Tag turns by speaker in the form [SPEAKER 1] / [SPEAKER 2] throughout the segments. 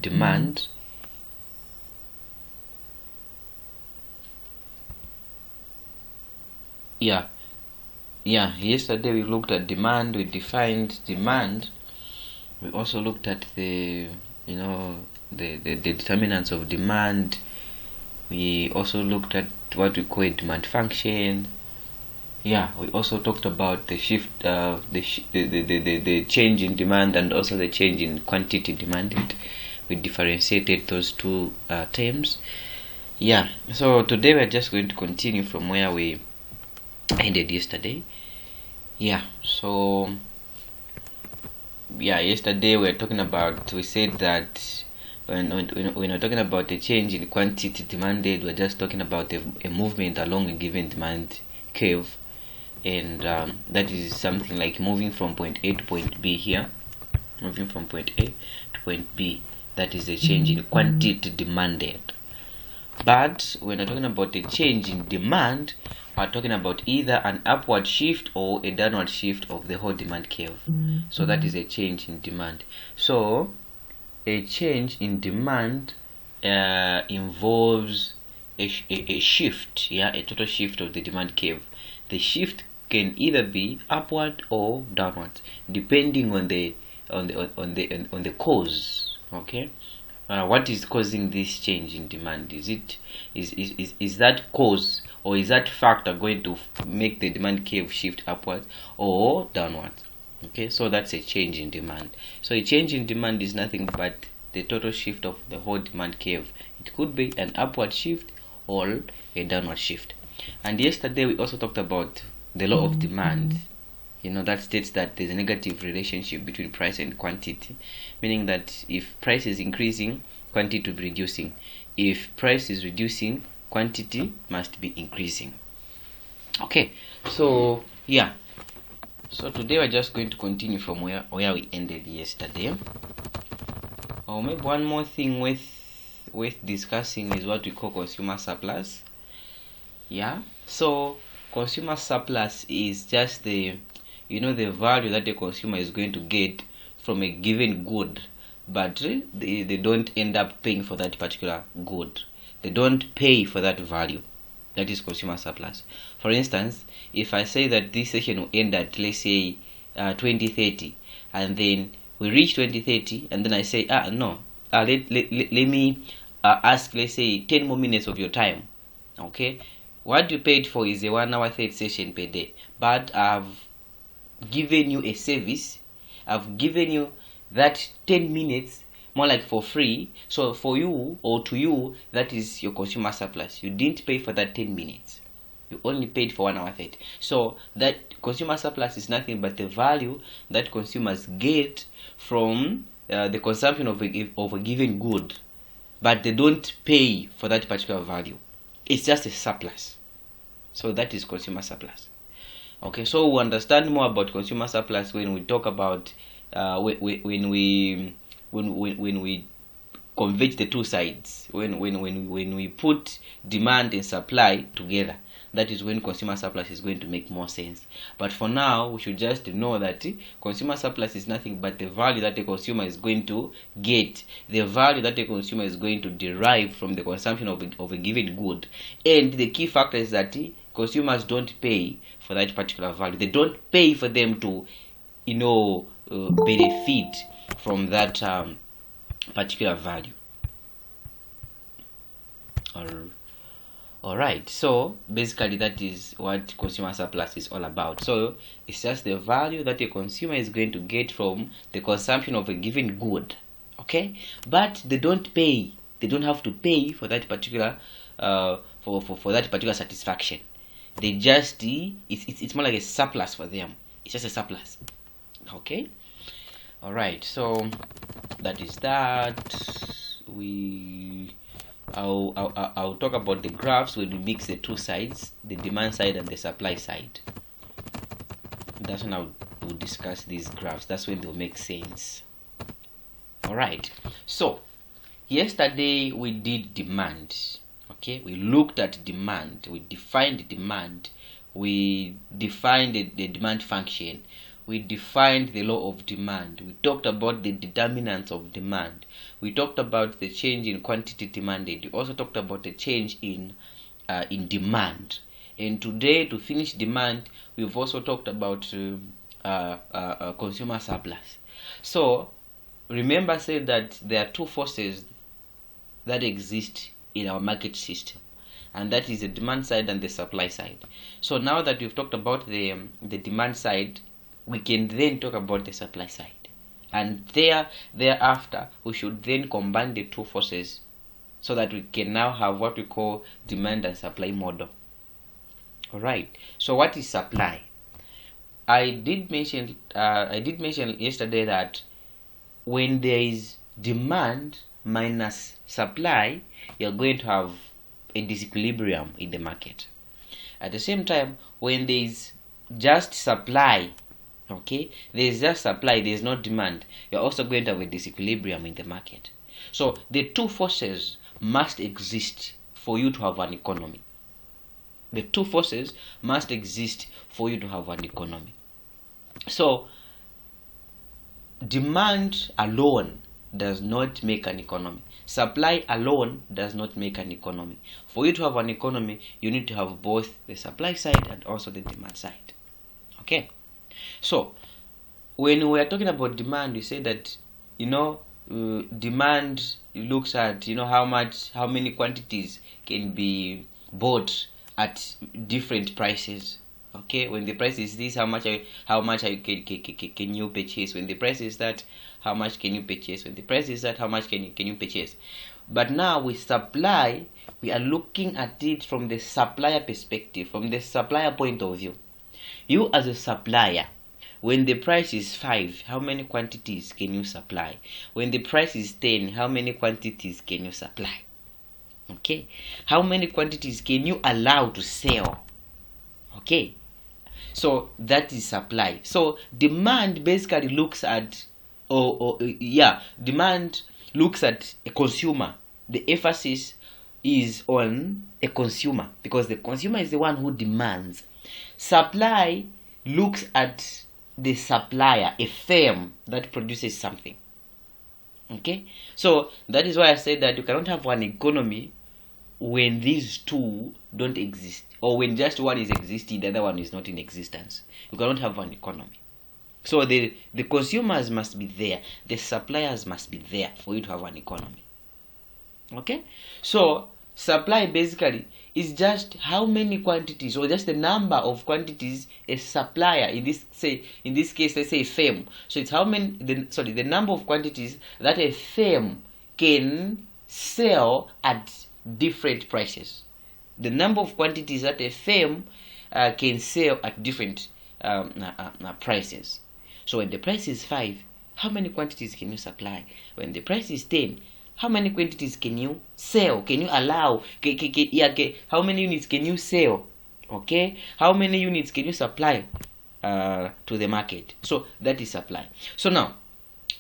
[SPEAKER 1] demand. Yesterday we looked at demand, we defined demand. We also looked at the determinants of demand. We also looked at what we call a demand function. We also talked about the shift, the change in demand and also the change in quantity demanded. We differentiated those two terms. So today we're just going to continue from where we ended yesterday. Yesterday we said that when we're talking about a change in quantity demanded, we're just talking about a movement along a given demand curve, and that is something like moving from point A to point B here, moving from point A to point B. That is a change in quantity demanded. But when we're talking about a change in demand, we're talking about either an upward shift or a downward shift of the whole demand curve. So that is a change in demand. So a change in demand involves a shift, a total shift of the demand curve. The shift can either be upward or downward, depending on the cause. Okay. What is causing this change in demand? Is that cause or is that factor going to make the demand curve shift upwards or downwards? Okay, so that's a change in demand. So a change in demand is nothing but the total shift of the whole demand curve. It could be an upward shift or a downward shift. And yesterday we also talked about the law of demand. That states that there's a negative relationship between price and quantity, meaning that if price is increasing, quantity will be reducing. If price is reducing, quantity must be increasing. Okay, so so today we're just going to continue from where we ended yesterday. Maybe one more thing worth discussing is what we call consumer surplus. So consumer surplus is just the value that the consumer is going to get from a given good, but they don't end up paying for that particular good. They don't pay for that value. That is consumer surplus. For instance, if I say that this session will end at, let's say, 2030, and then we reach 2030, and then I say, let me ask, let's say, 10 more minutes of your time. Okay, what you paid for is a 1 hour 30 session per day, but I've given you a service. I've given you that 10 minutes more like for free. So for you, or to you, that is your consumer surplus. You didn't pay for that 10 minutes. You only paid for 1 hour 30. So that consumer surplus is nothing but the value that consumers get from the consumption of a given good, but they don't pay for that particular value. It's just a surplus. So that is consumer surplus. Okay, so we understand more about consumer surplus when we talk about when we converge the two sides. When we put demand and supply together, that is when consumer surplus is going to make more sense. But for now, we should just know that consumer surplus is nothing but the value that the consumer is going to get, the value that the consumer is going to derive from the consumption of a given good. And the key factor is that consumers don't pay for that particular value. They don't pay for them to, benefit from that particular value. Alright, so basically that is what consumer surplus is all about. So it's just the value that a consumer is going to get from the consumption of a given good. Okay, but they don't pay. They don't have to pay for that particular for that particular satisfaction. They just it's more like a surplus for them. It's just a surplus. Okay. Alright, so that is that. I'll talk about the graphs when we mix the two sides, the demand side and the supply side. That's when we'll discuss these graphs. That's when they'll make sense. Alright, so yesterday we did demand. Okay, we looked at demand, we defined demand, we defined the demand function, we defined the law of demand. We talked about the determinants of demand. We talked about the change in quantity demanded. We also talked about the change in demand. And today, to finish demand, we've also talked about consumer surplus. So remember, I said that there are two forces that exist in our market system, and that is the demand side and the supply side. So now that we've talked about the demand side, we can then talk about the supply side, and thereafter we should then combine the two forces so that we can now have what we call demand and supply model. All right. So what is supply? I did mention yesterday that when there is demand minus supply, you're going to have a disequilibrium in the market. At the same time, when there is just supply, okay, there is just supply, there is no demand, you're also going to have a disequilibrium in the market. So the two forces must exist for you to have an economy. The two forces must exist for you to have an economy. So demand alone does not make an economy. Supply alone does not make an economy. For you to have an economy, you need to have both the supply side and also the demand side. Okay? So when we are talking about demand, we say that, demand looks at, how many quantities can be bought at different prices. Okay, when the price is this, how much can you purchase? When the price is that, how much can you purchase? When the price is that, how much can you purchase? But now with supply, we are looking at it from the supplier perspective, from the supplier point of view. You as a supplier, when the price is 5, how many quantities can you supply? When the price is 10, how many quantities can you supply? Okay, how many quantities can you allow to sell? Okay, so that is supply. So demand basically looks at demand looks at a consumer. The emphasis is on a consumer because the consumer is the one who demands. Supply looks at the supplier, a firm that produces something. Okay, so that is why I said that you cannot have an economy when these two don't exist, or when just one is existing, the other one is not in existence. You cannot have an economy. So the consumers must be there, the suppliers must be there for you to have an economy. Okay, so supply basically is just how many quantities, or just the number of quantities a supplier, in this case, let's say a firm. So it's how many, the number of quantities that a firm can sell at different prices. The number of quantities that a firm can sell at different prices. So when the price is 5, how many quantities can you supply? When the price is 10, how many quantities can you sell? Can you allow? How many units can you sell? Okay, how many units can you supply to the market? So that is supply. So now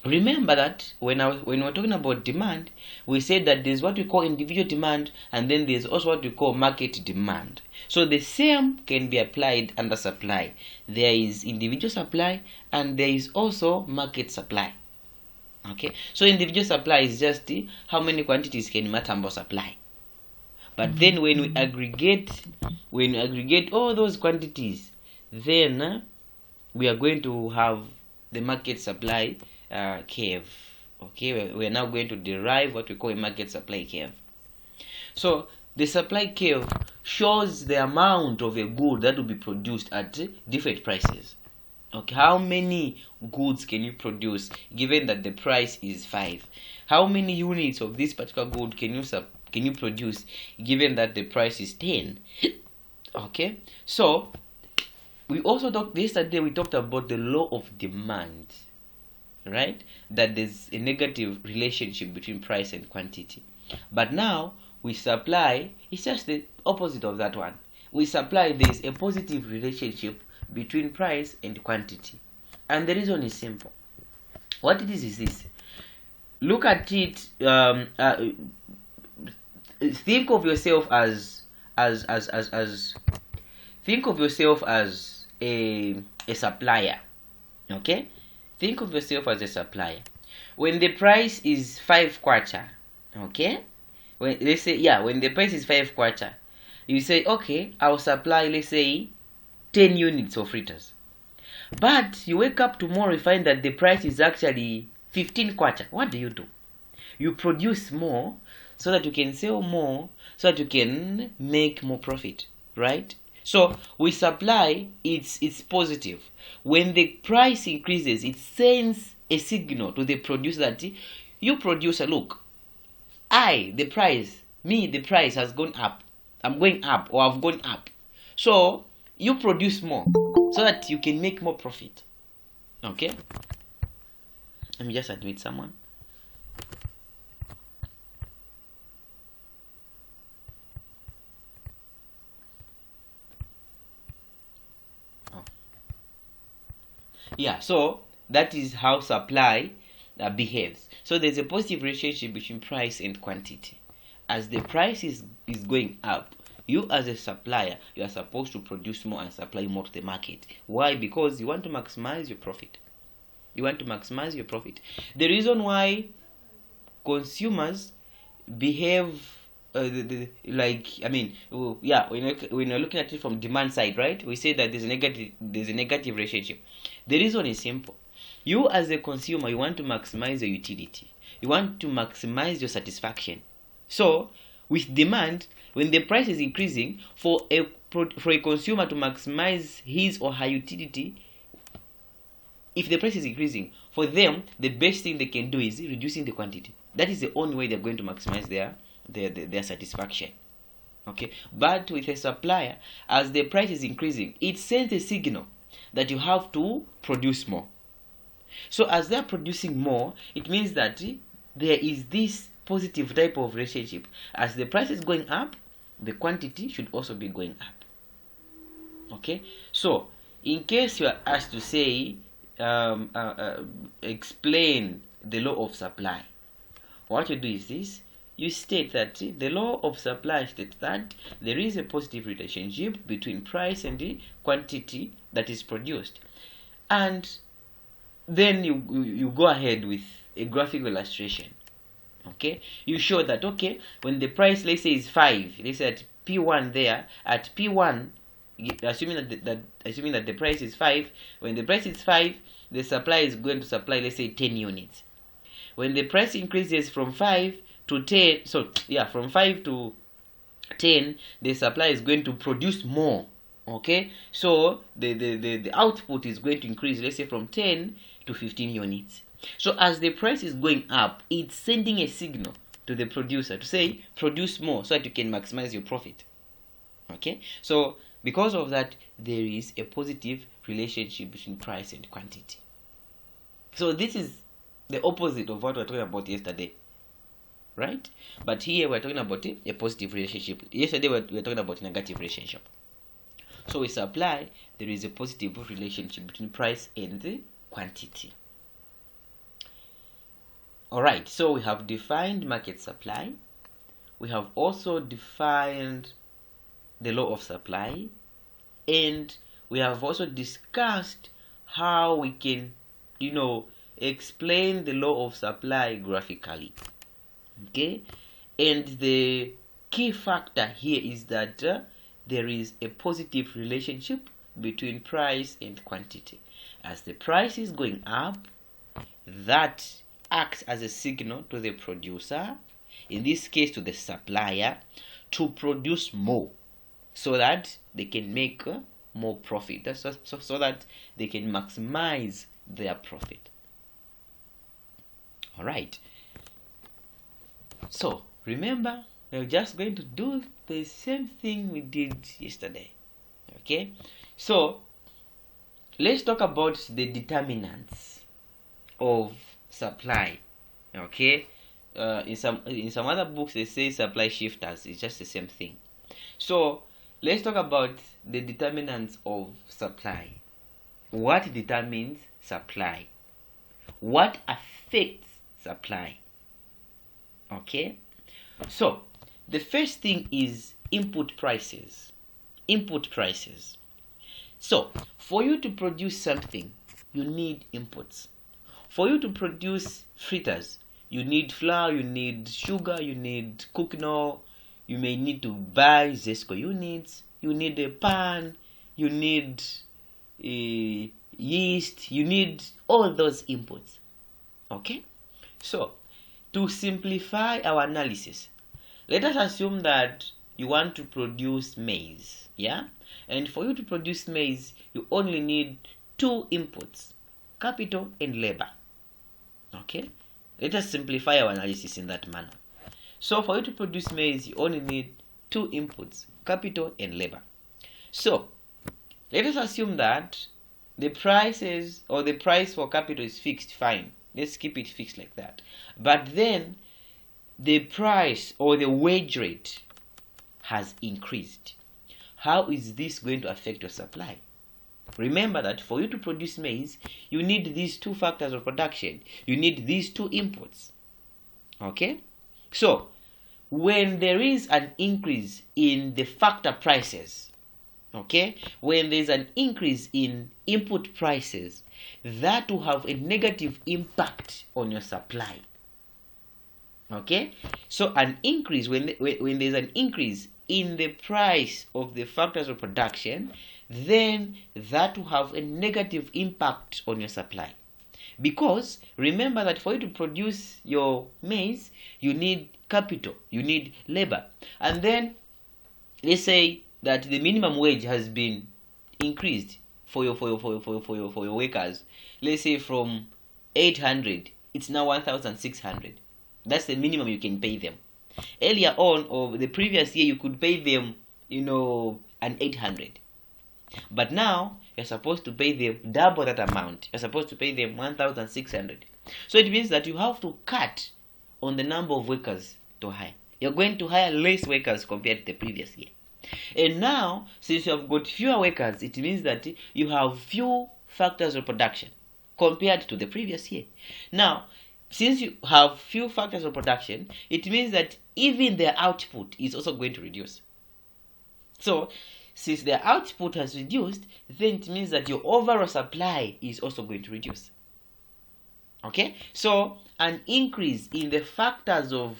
[SPEAKER 1] remember that when we're talking about demand, we said that there's what we call individual demand, and then there's also what we call market demand. So the same can be applied under supply. There is individual supply and there is also market supply. Okay, so individual supply is just how many quantities can Matambo supply. But then when we aggregate all those quantities, then we are going to have the market supply curve. Okay, we are now going to derive what we call a market supply curve. So the supply curve shows the amount of a good that will be produced at different prices. Okay, how many goods can you produce given that the price is 5? How many units of this particular good can you produce given that the price is 10? Okay, so we also talked yesterday. We talked about the law of demand, right? That there's a negative relationship between price and quantity. But now with supply, it's just the opposite of that one. With supply, there's a positive relationship between price and quantity, and the reason is simple. What it is this: look at it. Think of yourself as think of yourself as a supplier. Okay, think of yourself as a supplier. When the price is 5 kwacha, okay, when let's say, yeah, when the price is 5 kwacha, you say, okay, I'll supply, let's say, 10 units of fritters. But you wake up tomorrow, you find that the price is actually 15 kwacha. What do? You produce more so that you can sell more, so that you can make more profit, right? So with supply, it's positive. When the price increases, it sends a signal to the producer that, you producer, look, the price has gone up. I'm going up, or I've gone up. So you produce more so that you can make more profit. Okay? Let me just admit someone. Yeah, so that is how supply behaves. So there's a positive relationship between price and quantity. As the price is going up, you as a supplier, you are supposed to produce more and supply more to the market. Why? Because you want to maximize your profit. You want to maximize your profit. The reason why consumers behave when you're looking at it from demand side, right? We say that there's a negative relationship. The reason is simple. You as a consumer, you want to maximize your utility. You want to maximize your satisfaction. So with demand, when the price is increasing, for a consumer to maximize his or her utility, if the price is increasing, for them, the best thing they can do is reducing the quantity. That is the only way they're going to maximize their satisfaction. Okay, but with a supplier, as the price is increasing, it sends a signal that you have to produce more. So as they're producing more, it means that there is this positive type of relationship. As the price is going up, the quantity should also be going up. Okay, so in case you are asked to say, explain the law of supply, what you do is this: you state that the law of supply states that there is a positive relationship between price and the quantity that is produced, and then you go ahead with a graphical illustration. Okay, you show that, okay, when the price, let's say, is 5, let's say at P1 there, at P1, assuming that the price is 5, when the price is 5, the supply is going to supply, let's say, 10 units. When the price increases from 5 to 10, from 5 to 10, the supply is going to produce more. Okay, so the output is going to increase, let's say, from 10 to 15 units. So as the price is going up, it's sending a signal to the producer to say, produce more so that you can maximize your profit. Okay, so because of that, there is a positive relationship between price and quantity. So this is the opposite of what we were talking about yesterday, right? But here we're talking about a positive relationship. Yesterday we were talking about a negative relationship. So with supply, there is a positive relationship between price and the quantity. Alright, so we have defined market supply. We have also defined the law of supply, and we have also discussed how we can, explain the law of supply graphically. Okay, and the key factor here is that there is a positive relationship between price and quantity. As the price is going up, that acts as a signal to the producer, in this case to the supplier, to produce more so that they can make more profit. So that they can maximize their profit. Alright, so remember, we're just going to do the same thing we did yesterday. Okay, so let's talk about the determinants of supply. Okay, in some other books they say supply shifters. It's just the same thing. So let's talk about the determinants of supply. What determines supply? What affects supply? Okay, so the first thing is input prices. So for you to produce something, you need inputs. For you to produce fritters, you need flour, you need sugar, you need cooking oil, you may need to buy Zesco units, you need a pan, you need yeast, you need all those inputs. Okay? So, to simplify our analysis, let us assume that you want to produce maize, yeah? And for you to produce maize, you only need two inputs, capital and labor. Okay? Let us simplify our analysis in that manner. So for you to produce maize, you only need two inputs, capital and labor. So let us assume that the prices or the price for capital is fixed, fine. Let's keep it fixed like that. But then the price or the wage rate has increased. How is this going to affect your supply? Remember that for you to produce maize, you need these two factors of production. You need these two inputs. Okay? So, when there is an increase in the factor prices, okay, when there is an increase in input prices, that will have a negative impact on your supply. Okay? So, an increase, when there's an increase in the price of the factors of production, then that will have a negative impact on your supply. Because remember that for you to produce your maize, you need capital, you need labor. And then let's say that the minimum wage has been increased for your workers. Let's say from 800, it's now 1,600. That's the minimum you can pay them. Earlier on, or the previous year, you could pay them, an 800. But now, you're supposed to pay them double that amount. You're supposed to pay them 1,600. So it means that you have to cut on the number of workers to hire. You're going to hire less workers compared to the previous year. And now, since you have got fewer workers, it means that you have few factors of production compared to the previous year. Now, since you have few factors of production, it means that even their output is also going to reduce. So, since their output has reduced, then it means that your overall supply is also going to reduce. Okay? So, an increase in the factors of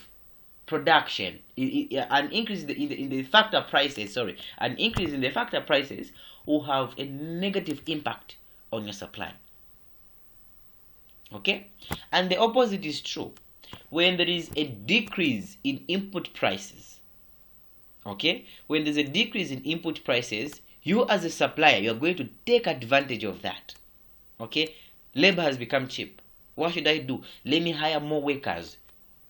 [SPEAKER 1] production, an increase in the factor prices, an increase in the factor prices will have a negative impact on your supply. Okay? And the opposite is true. When there is a decrease in input prices, okay? When there's a decrease in input prices, you as a supplier, you are going to take advantage of that. Okay? Labor has become cheap. What should I do? Let me hire more workers.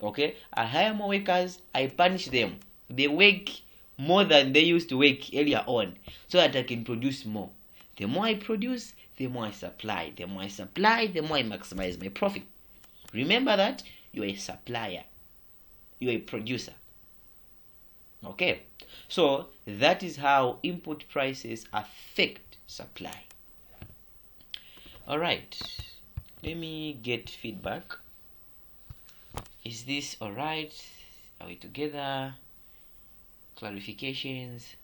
[SPEAKER 1] Okay? I hire more workers, I punish them. They work more than they used to work earlier on, so that I can produce more. The more I produce, the more I supply. The more I supply, the more I maximize my profit. Remember that you are a supplier. You are a producer. Okay? So that is how input prices affect supply. Alright. Let me get feedback. Is this alright? Are we together? Clarifications?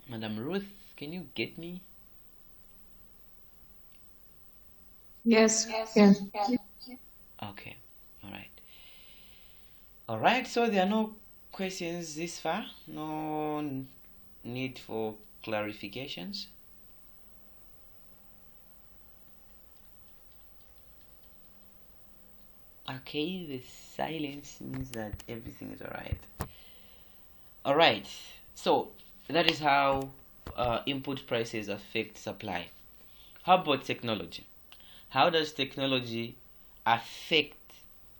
[SPEAKER 1] Madam Ruth, can you get me?
[SPEAKER 2] Yes.
[SPEAKER 1] Okay. Alright, so there are no questions this far? No need for clarifications? Okay, the silence means that everything is alright. Alright, so that is how input prices affect supply. How about technology? How does technology affect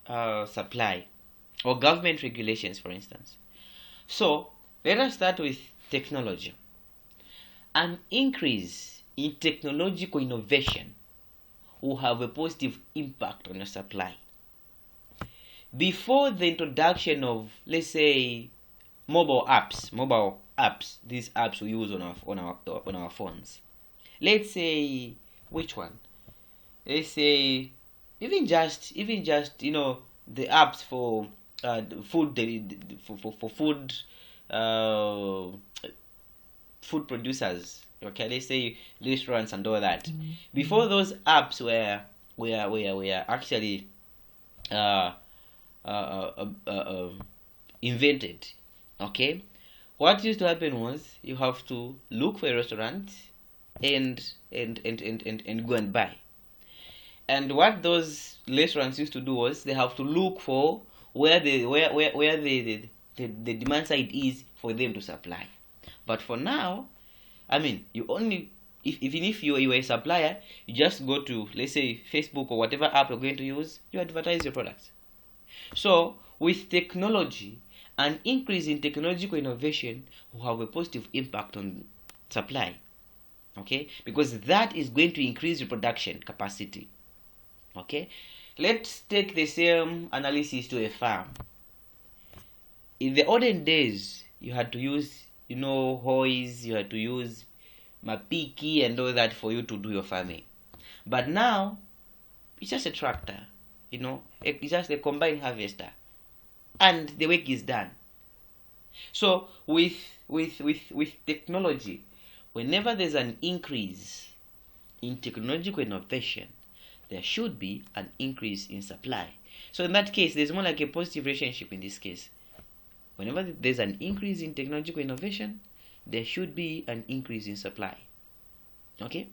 [SPEAKER 1] supply or government regulations, for instance? So let us start with technology. An increase in technological innovation will have a positive impact on your supply. Before the introduction of, let's say, mobile apps, these apps we use on our phones. Let's say, which one? Let's say even just the apps for food for food uh, food producers. Okay, let's say restaurants and all that. Before those apps were actually uh, uh, uh, uh, uh, invented. Okay, what used to happen was you have to look for a restaurant and go and buy. And what those restaurants used to do was they have to look for where the demand side is for them to supply. But for now, I mean, you only if even if you are a supplier, you just go to, let's say, Facebook or whatever app you're going to use, you advertise your products. So with technology, an increase in technological innovation will have a positive impact on supply. Okay, because that is going to increase your production capacity. Okay, let's take the same analysis to a farm. In the olden days, you had to use, hoes, you had to use mapiki and all that for you to do your farming. But now, it's just a tractor, it's just a combine harvester, and the work is done. So with technology, whenever there's an increase in technological innovation, there should be an increase in supply. So in that case, there's more like a positive relationship in this case. Whenever there's an increase in technological innovation, there should be an increase in supply. Okay?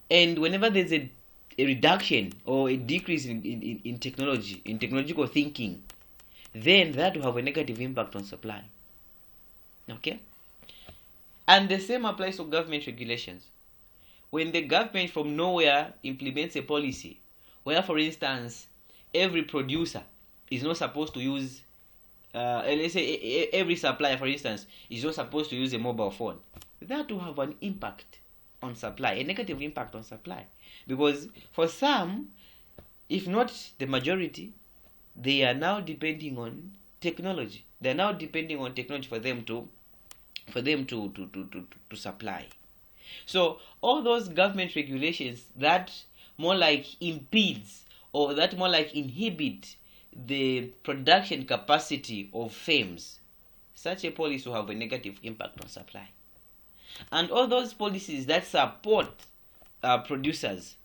[SPEAKER 1] And whenever there's a reduction or a decrease in technology, in technological thinking, then that will have a negative impact on supply. Okay? And the same applies to government regulations. When the government from nowhere implements a policy where, for instance, every producer is not supposed to use, let's say every supplier, for instance, is not supposed to use a mobile phone, that will have an impact on supply, a negative impact on supply. Because for some, if not the majority, they are now depending on technology. They are now depending on technology for them to supply. So all those government regulations that more like impedes or that more like inhibit the production capacity of firms, such a policy will have a negative impact on supply. And all those policies that support producers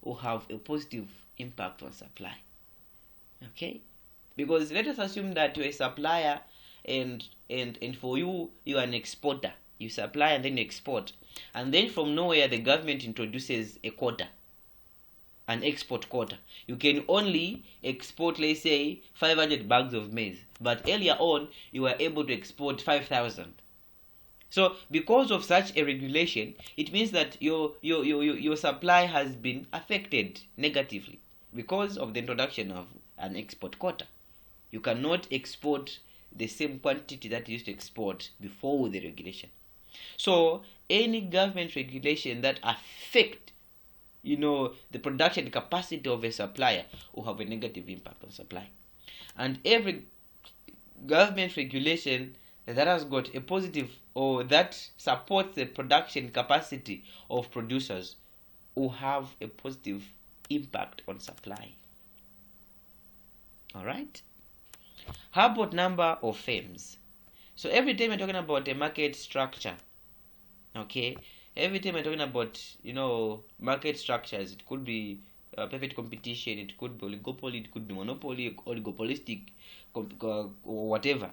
[SPEAKER 1] will have a positive impact on supply. Okay? Because let us assume that you're a supplier and for you are an exporter. You supply and then you export. And then from nowhere the government introduces a quota, an export quota. You can only export, let's say, 500 bags of maize. But earlier on, you were able to export 5,000. So because of such a regulation, it means that your supply has been affected negatively because of the introduction of an export quota. You cannot export the same quantity that you used to export before the regulation. So any government regulation that affect the production capacity of a supplier will have a negative impact on supply. And every government regulation that has got a positive or that supports the production capacity of producers will have a positive impact on supply. Alright? How about number of firms? So every time we're talking about a market structure, okay, every time we're talking about market structures, it could be perfect competition, it could be oligopoly, it could be monopoly, oligopolistic, or whatever.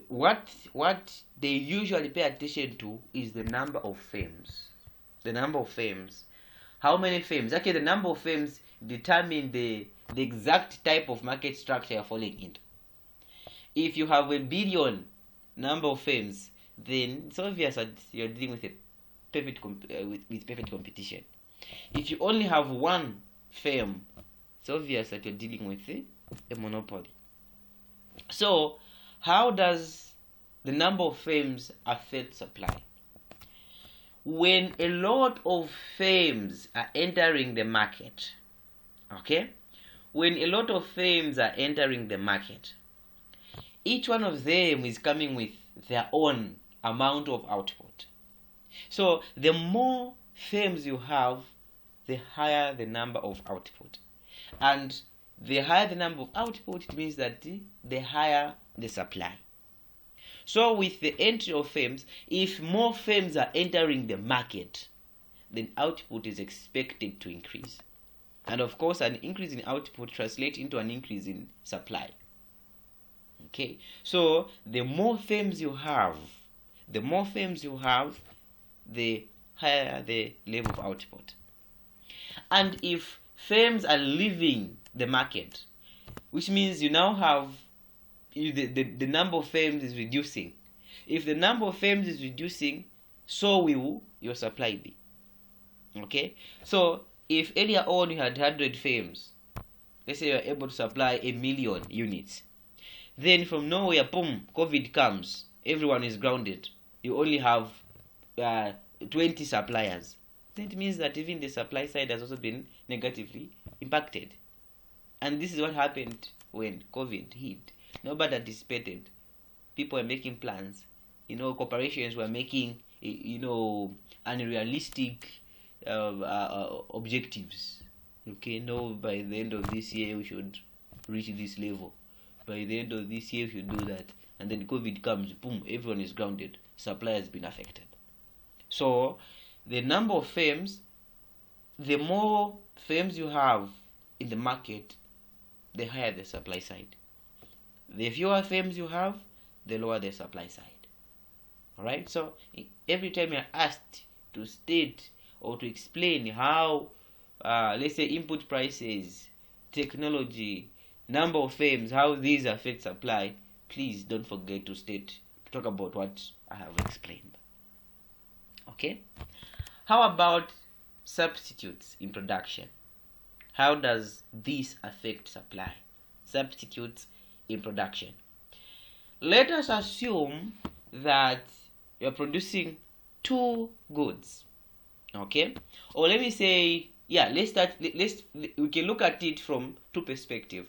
[SPEAKER 1] What they usually pay attention to is the number of firms. The number of firms. How many firms? Okay, the number of firms determine the exact type of market structure you're falling into. If you have a billion number of firms, then it's obvious that you're dealing with with perfect competition. If you only have one firm, it's obvious that you're dealing with a monopoly. So, how does the number of firms affect supply? When a lot of firms are entering the market, okay? When a lot of firms are entering the market, each one of them is coming with their own amount of output. So the more firms you have, the higher the number of output. And the higher the number of output, it means that the higher the supply. So with the entry of firms, if more firms are entering the market, then output is expected to increase. And of course, an increase in output translates into an increase in supply. Okay, so the more firms you have, the higher the level of output. And if firms are leaving the market, which means you now have the number of firms is reducing. If the number of firms is reducing, so will your supply be. Okay, so if earlier on you had 100 firms, let's say you are able to supply 1,000,000 units, then from nowhere, boom, COVID comes, everyone is grounded, you only have 20 suppliers. Then it means that even the supply side has also been negatively impacted. And this is what happened when COVID hit. Nobody anticipated. People were making plans. Corporations were making, unrealistic objectives. Okay, no, by the end of this year we should reach this level. By the end of this year we should do that. And then COVID comes, boom, everyone is grounded. Supply has been affected. So the number of firms, the more firms you have in the market, the higher the supply side. The fewer firms you have, the lower the supply side. Alright, so every time you're asked to state or to explain how, let's say, input prices, technology, number of firms, how these affect supply, please don't forget to talk about what I have explained. Okay? How about substitutes in production? How does this affect supply? Substitutes in production. Let us assume that you're producing two goods. Okay? Or let me say, we can look at it from two perspectives.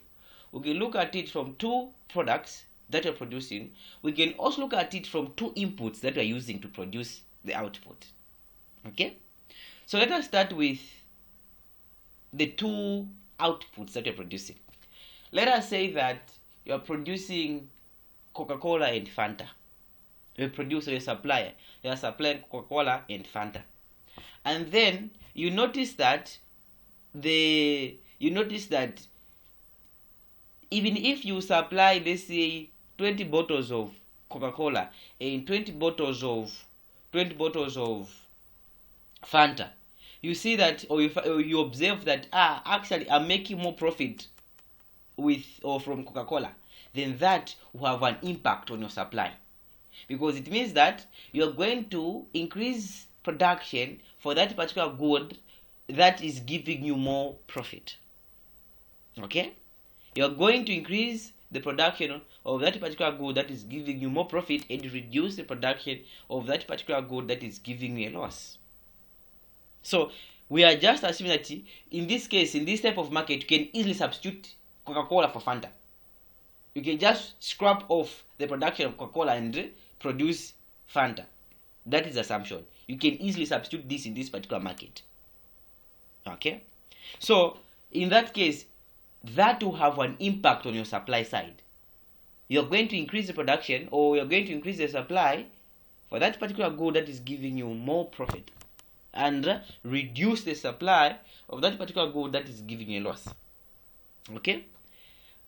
[SPEAKER 1] We can look at it from two products that you're producing. We can also look at it from two inputs that you're using to produce the output. Okay? So let us start with the two outputs that you're producing. Let us say that you're producing Coca-Cola and Fanta. You're supplier. You're supplying Coca-Cola and Fanta. And then you notice that even if you supply, let's say, 20 bottles of Coca-Cola and 20 bottles of Fanta, you see that, or you observe that actually I'm making more profit from Coca-Cola, then that will have an impact on your supply, because it means that you're going to increase production for that particular good that is giving you more profit. Okay, you're going to increase the production of that particular good that is giving you more profit and reduce the production of that particular good that is giving you a loss. So we are just assuming that in this case, in this type of market, you can easily substitute Coca-Cola for Fanta. You can just scrap off the production of Coca-Cola and produce Fanta. That is the assumption. You can easily substitute this in this particular market. Okay? So in that case, that will have an impact on your supply side. You're going to increase the production, or you're going to increase the supply for that particular good that is giving you more profit, and reduce the supply of that particular good that is giving you a loss. Okay?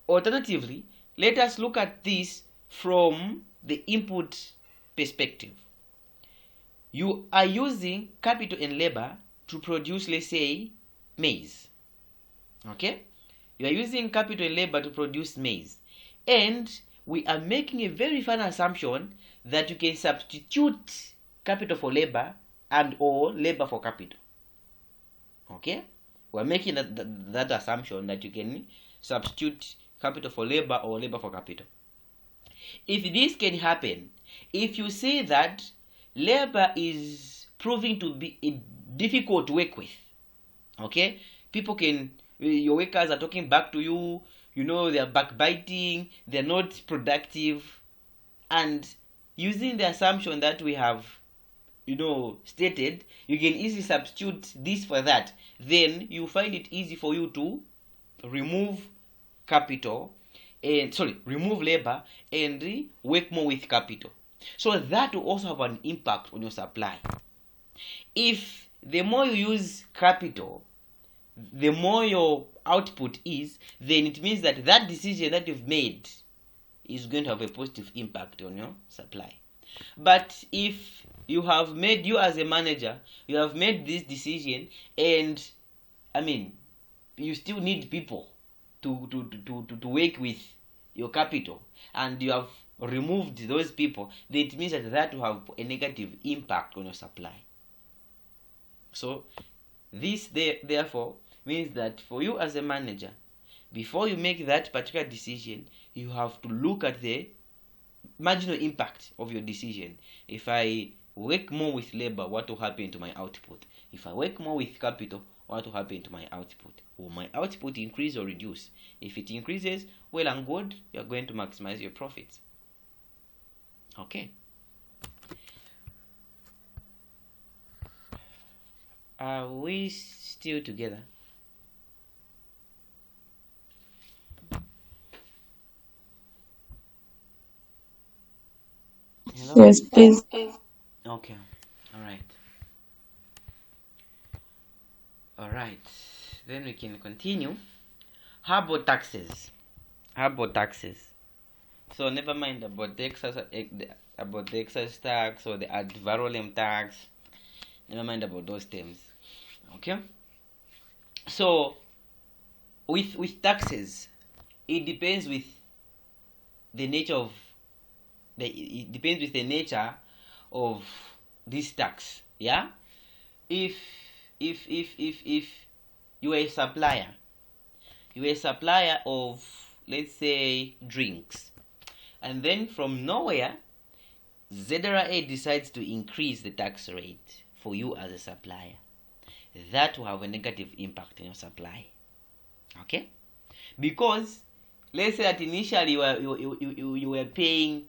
[SPEAKER 1] Alternatively, let us look at this from the input perspective. You are using capital and labor to produce, let's say, maize. Okay? You are using capital and labor to produce maize. And we are making a very fine assumption that you can substitute capital for labor and or labor for capital. Okay? We are making that assumption that you can substitute capital for labor or labor for capital. If this can happen, if you say that labor is proving to be difficult to work with, okay, your workers are talking back to you, they are backbiting, they're not productive, and using the assumption that we have stated, you can easily substitute this for that. Then you find it easy for you to remove capital, and remove labor and work more with capital. So that will also have an impact on your supply. If the more you use capital, the more your output is, then it means that that decision that you've made is going to have a positive impact on your supply. But if you as a manager, you have made this decision, and you still need people to work with your capital, and you have removed those people, then it means that will have a negative impact on your supply. So this therefore means that for you as a manager, before you make that particular decision, you have to look at the marginal impact of your decision. If I work more with labor, what will happen to my output? If I work more with capital, what will happen to my output? Will my output increase or reduce? If it increases, well and good, you're going to maximize your profits. Okay. Are we still together? Hello?
[SPEAKER 2] Yes, please.
[SPEAKER 1] Okay. Alright. Then we can continue. How about taxes? So never mind about the excess tax or the ad valorem tax. Never mind about those terms. Okay? So with taxes, it depends with the nature of this tax. Yeah? If you are a supplier of, let's say, drinks, and then from nowhere ZRA decides to increase the tax rate for you as a supplier, that will have a negative impact on your supply. Okay? Because let's say that initially you were paying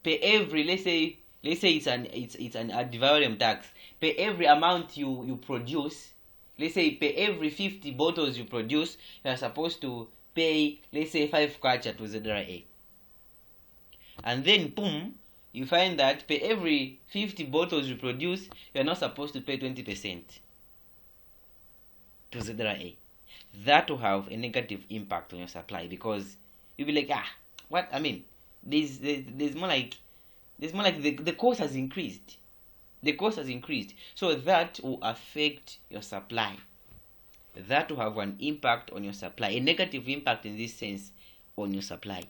[SPEAKER 1] per every, let's say it's an ad valorem tax, per every amount you produce. Let's say per every 50 bottles you produce, you are supposed to pay, let's say, 5 kwacha to ZRA. And then boom, you find that per every 50 bottles you produce, you are not supposed to pay 20% to ZRA. That will have a negative impact on your supply, because you'll be like, what? There's more like the cost has increased. So that will affect your supply. That will have an impact on your supply, a negative impact in this sense on your supply.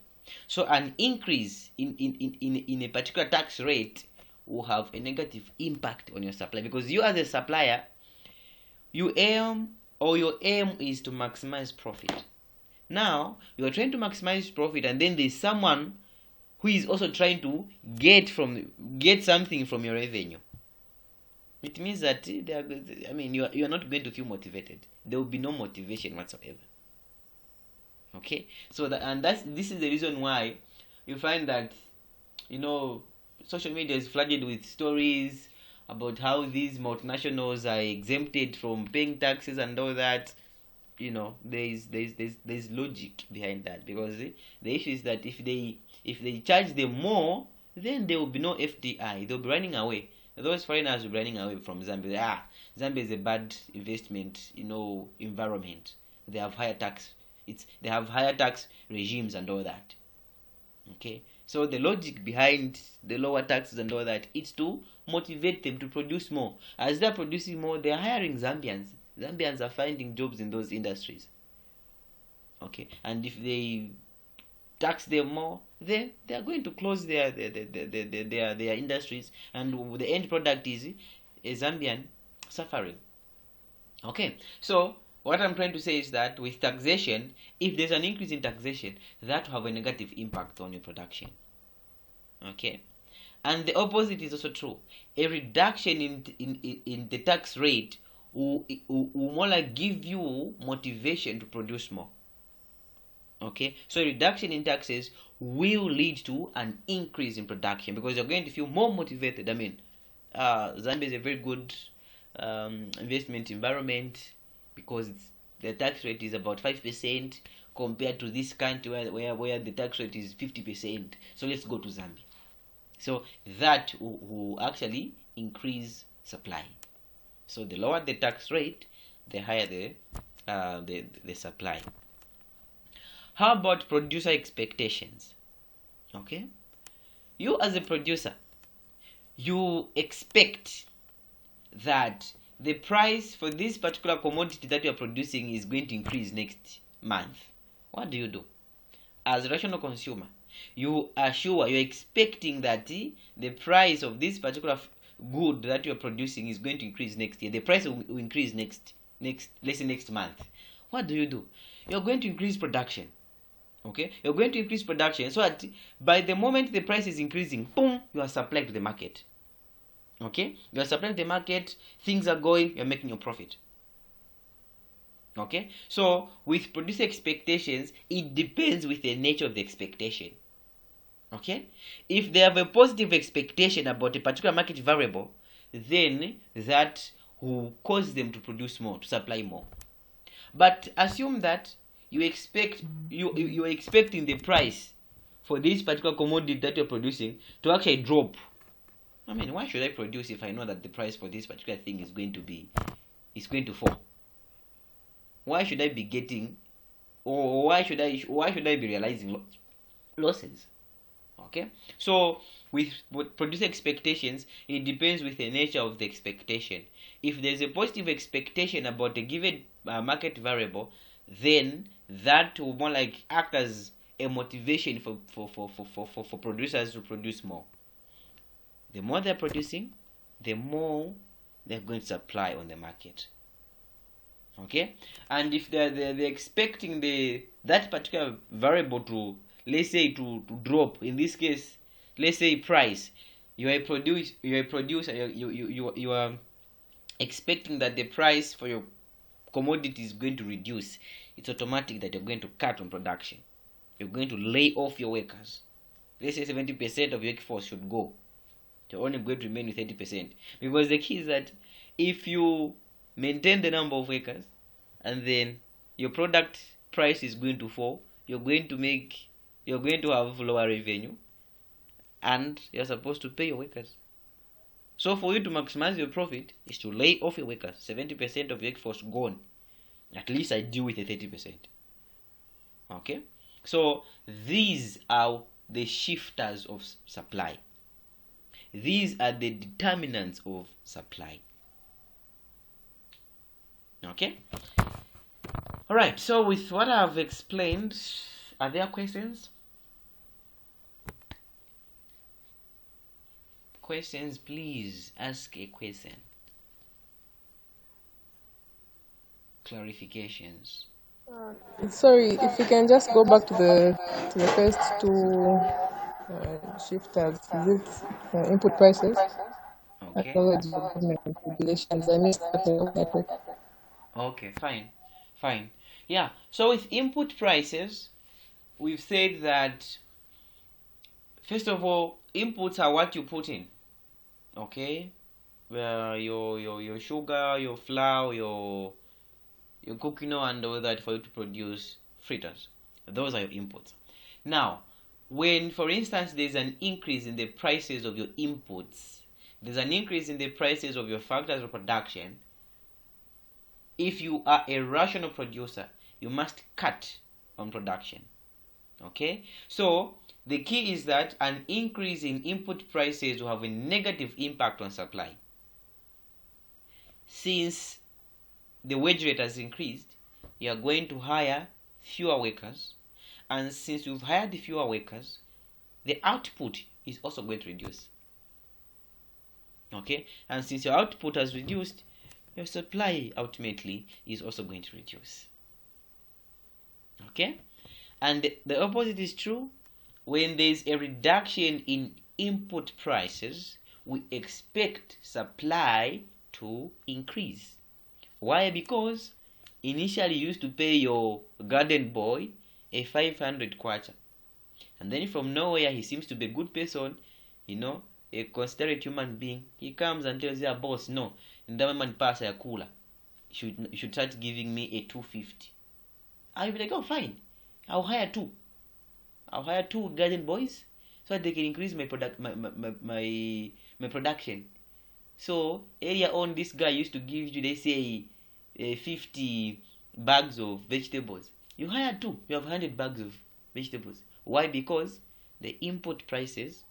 [SPEAKER 1] So an increase in a particular tax rate will have a negative impact on your supply, because you as a supplier, your aim is to maximize profit. Now you are trying to maximize profit, and then there's someone who is also trying to get something from your revenue. It means that you are not going to feel motivated. There will be no motivation whatsoever. Okay, so this is the reason why you find that social media is flooded with stories about how these multinationals are exempted from paying taxes and all that. There's logic behind that, because the issue is that if they charge them more, then there will be no FDI. They'll be running away. Those foreigners will be running away from Zambia. Zambia is a bad investment, environment. They have higher tax. They have higher tax regimes and all that. Okay, so the logic behind the lower taxes and all that is to motivate them to produce more. As they're producing more, they're hiring Zambians. Zambians are finding jobs in those industries. Okay, and if they tax them more, then they are going to close their industries, and the end product is a Zambian suffering. Okay, so what I'm trying to say is that with taxation, if there's an increase in taxation, that will have a negative impact on your production. Okay, and the opposite is also true. A reduction in the tax rate will more like give you motivation to produce more. Okay, so a reduction in taxes will lead to an increase in production, because you're going to feel more motivated. Zambia is a very good investment environment, because the tax rate is about 5% compared to this country where the tax rate is 50%. So let's go to Zambia. So that will actually increase supply. So the lower the tax rate, the higher the supply. How about producer expectations? Okay, you as a producer, you expect that the price for this particular commodity that you are producing is going to increase next month. What do? As a rational consumer, you are sure, you're expecting that the price of this particular good that you're producing is going to increase next year. The price will increase next let's say next month. What do? You're going to increase production. Okay, you're going to increase production so that by the moment the price is increasing, boom, you are supplying to the market. Okay, you are supplying to the market, things are going, you're making your profit. Okay, so with producer expectations, it depends with the nature of the expectation. Okay, if they have a positive expectation about a particular market variable, then that will cause them to produce more, to supply more. But assume that you are expecting the price for this particular commodity that you're producing to actually drop. I mean, why should I produce if I know that the price for this particular thing is going to fall? Why should I be getting, or why should I be realizing losses? Okay, so with producer expectations, it depends with the nature of the expectation. If there's a positive expectation about a given market variable, then that will more like act as a motivation for producers to produce more. The more they're producing, the more they're going to supply on the market. Okay, and if they're expecting that particular variable to, let's say, to drop, in this case, let's say price, you are a producer, you are expecting that the price for your commodity is going to reduce, it's automatic that you're going to cut on production. You're going to lay off your workers. Let's say 70% of your workforce should go. You're only going to remain with 30%. Because the key is that if you maintain the number of workers and then your product price is going to fall, you're going to have lower revenue and you're supposed to pay your workers. So for you to maximize your profit is to lay off your workers. 70% of your workforce gone. At least I deal with the 30%. Okay? So these are the shifters of supply. These are the determinants of supply. Okay? Alright, so with what I've explained, are there questions? Questions, please ask a question. Clarifications.
[SPEAKER 3] Sorry, if you can just go back to the first two shifters, is it input prices?
[SPEAKER 1] Okay.
[SPEAKER 3] As well as government regulations. I missed that.
[SPEAKER 1] Okay, fine. Yeah, so with input prices, we've said that, first of all, inputs are what you put in. Okay? Your sugar, your flour, your cooking oil and all that for you to produce fritters. Those are your inputs. Now, when, for instance, there's an increase in the prices of your inputs, there's an increase in the prices of your factors of production, if you are a rational producer, you must cut on production. Okay? So, the key is that an increase in input prices will have a negative impact on supply. Since the wage rate has increased, you are going to hire fewer workers, and since you've hired fewer workers, the output is also going to reduce. Okay? And since your output has reduced, your supply ultimately is also going to reduce. Okay? And the opposite is true. When there is a reduction in input prices, we expect supply to increase. Why? Because initially you used to pay your garden boy a 500 kwacha, and then from nowhere he seems to be a good person, a considerate human being. He comes and tells you, boss, no, ndama man pasa ya kula. should start giving me a 250. I'll be like, oh fine, I'll hire two garden boys so that they can increase my production. So earlier on, this guy used to give you, let's say, 50 bags of vegetables. You hire two, you have 100 bags of vegetables. Why? Because the input prices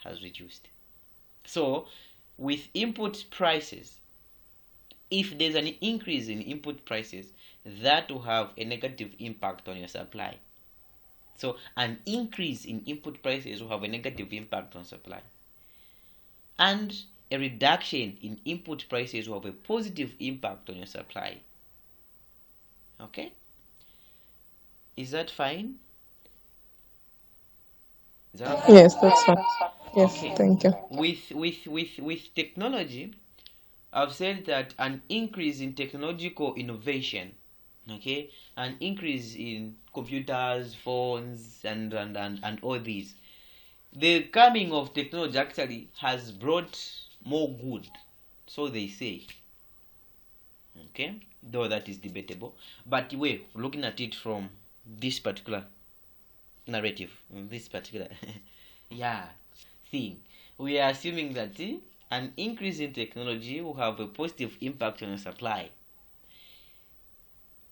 [SPEAKER 1] has reduced. So with input prices, if there's an increase in input prices, that will have a negative impact on your supply. So an increase in input prices will have a negative impact on supply. And a reduction in input prices will have a positive impact on your supply. Okay? Is that fine? Is that okay?
[SPEAKER 3] Yes, that's fine. Yes,
[SPEAKER 1] Okay.
[SPEAKER 3] thank you.
[SPEAKER 1] With technology, I've said that an increase in technological innovation, okay, an increase in computers, phones, and all these. The coming of technology actually has brought more good, so they say. Okay, though that is debatable, but we're looking at it from this particular narrative, this particular thing. We are assuming that an increase in technology will have a positive impact on the supply.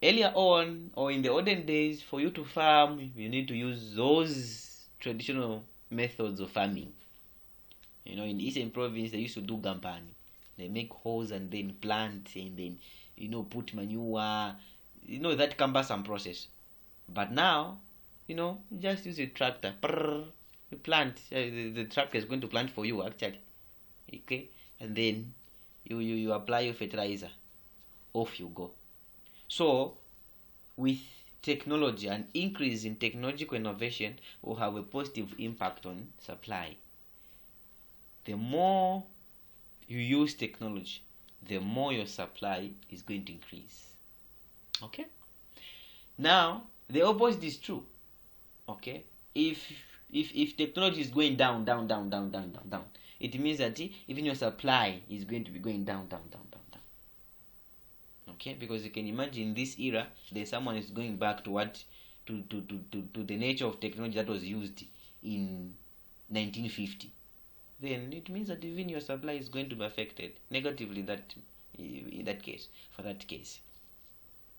[SPEAKER 1] Earlier on, or in the olden days, for you to farm, you need to use those traditional methods of farming. In Eastern Province, they used to do gampani. They make holes and then plant and then, put manure. That cumbersome process. But now, you just use a tractor. You plant. The tractor is going to plant for you, actually. Okay? And then you apply your fertilizer. Off you go. So, with technology, an increase in technological innovation will have a positive impact on supply. The more you use technology, the more your supply is going to increase. Okay? Now, the opposite is true. Okay? If technology is going down, it means that even your supply is going to be going down. Okay, because you can imagine this era, there's someone is going back to the nature of technology that was used in 1950. Then it means that even your supply is going to be affected negatively in that case.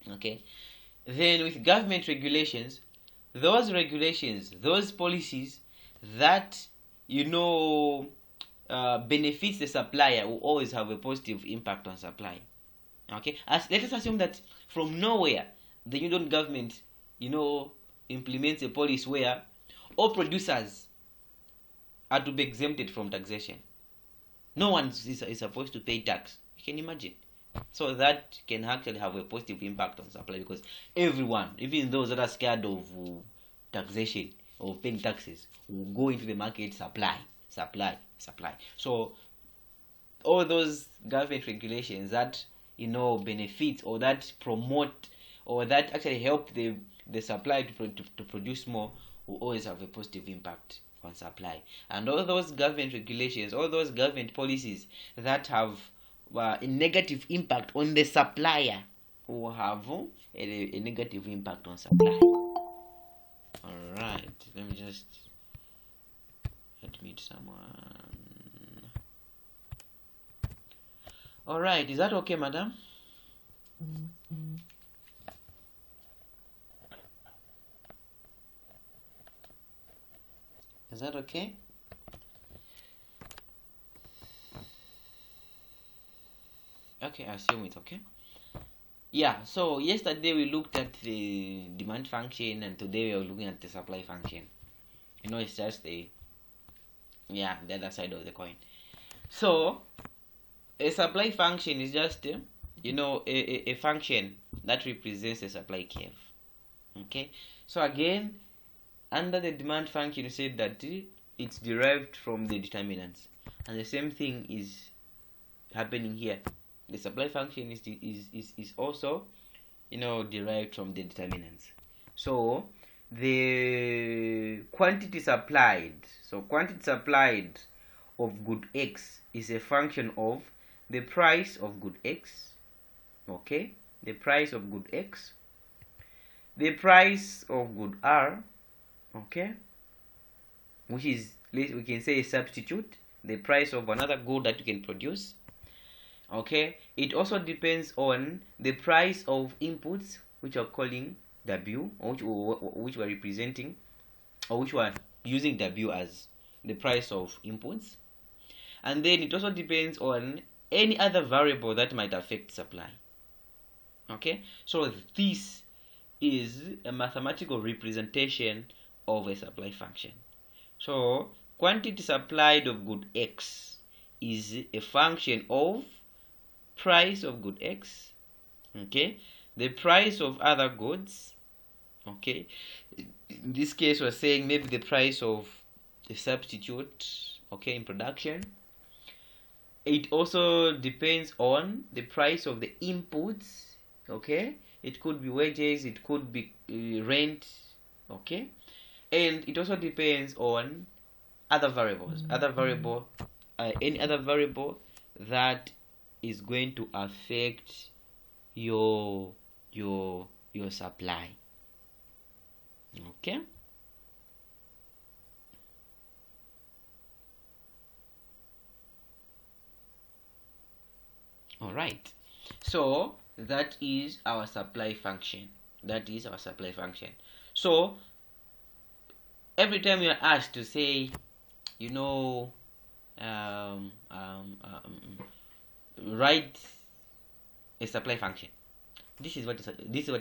[SPEAKER 1] Okay. Then with government regulations, those policies that benefits the supplier will always have a positive impact on supply. Okay, let us assume that from nowhere the Union government, implements a policy where all producers are to be exempted from taxation. No one is supposed to pay tax. You can imagine. So that can actually have a positive impact on supply, because everyone, even those that are scared of taxation or paying taxes, will go into the market, supply. So all those government regulations that benefit or that promote or that actually help the supply to produce more will always have a positive impact on supply. And all those government regulations, all those government policies that have a negative impact on the supplier will have a negative impact on supply. Alright, let me just admit someone. Alright, is that okay, madam? Is that okay? Okay, I assume it's okay. Yeah, so yesterday we looked at the demand function and today we are looking at the supply function. It's just the other side of the coin. So, a supply function is just, a function that represents a supply curve. Okay, so again, under the demand function, you said that it's derived from the determinants, and the same thing is happening here. The supply function is also, derived from the determinants. So the quantity supplied of good X is a function of the price of good X okay, the price of good X, the price of good R, okay, which is, we can say, a substitute, the price of another good that you can produce. Okay, it also depends on the price of inputs, which are calling W, or which we're representing, or which we're using W as the price of inputs. And then it also depends on any other variable that might affect supply. Okay, so this is a mathematical representation of a supply function. So quantity supplied of good X is a function of price of good X, okay, the price of other goods, okay, in this case we're saying maybe the price of a substitute, okay, in production. It also depends on the price of the inputs, okay, it could be wages, it could be rent, okay, and it also depends on other variables, any other variable that is going to affect your supply. Okay, all right, so that is our supply function. So every time you're asked to say, you know, write a supply function, this is what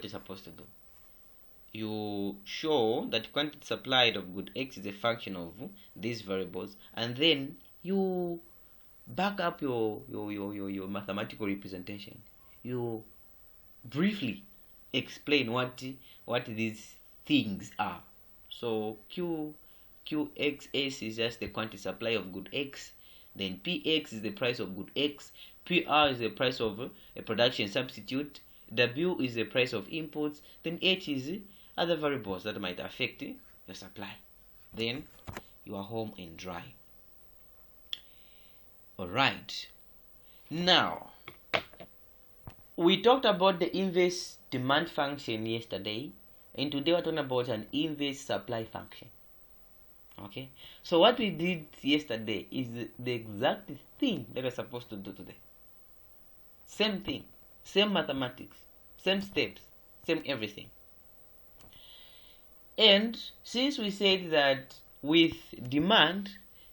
[SPEAKER 1] you're supposed to do. You show that quantity supplied of good X is a function of these variables, and then you back up your mathematical representation. You briefly explain what these things are. So QXS is just the quantity supply of good X. Then PX is the price of good X. PR is the price of a production substitute. W is the price of inputs. Then H is other variables that might affect your supply. Then you are home and dry. Alright. Now, we talked about the inverse demand function yesterday, and today we're talking about an inverse supply function. Okay, so what we did yesterday is the exact thing that we're supposed to do today. Same thing, same mathematics, same steps, same everything. And since we said that with demand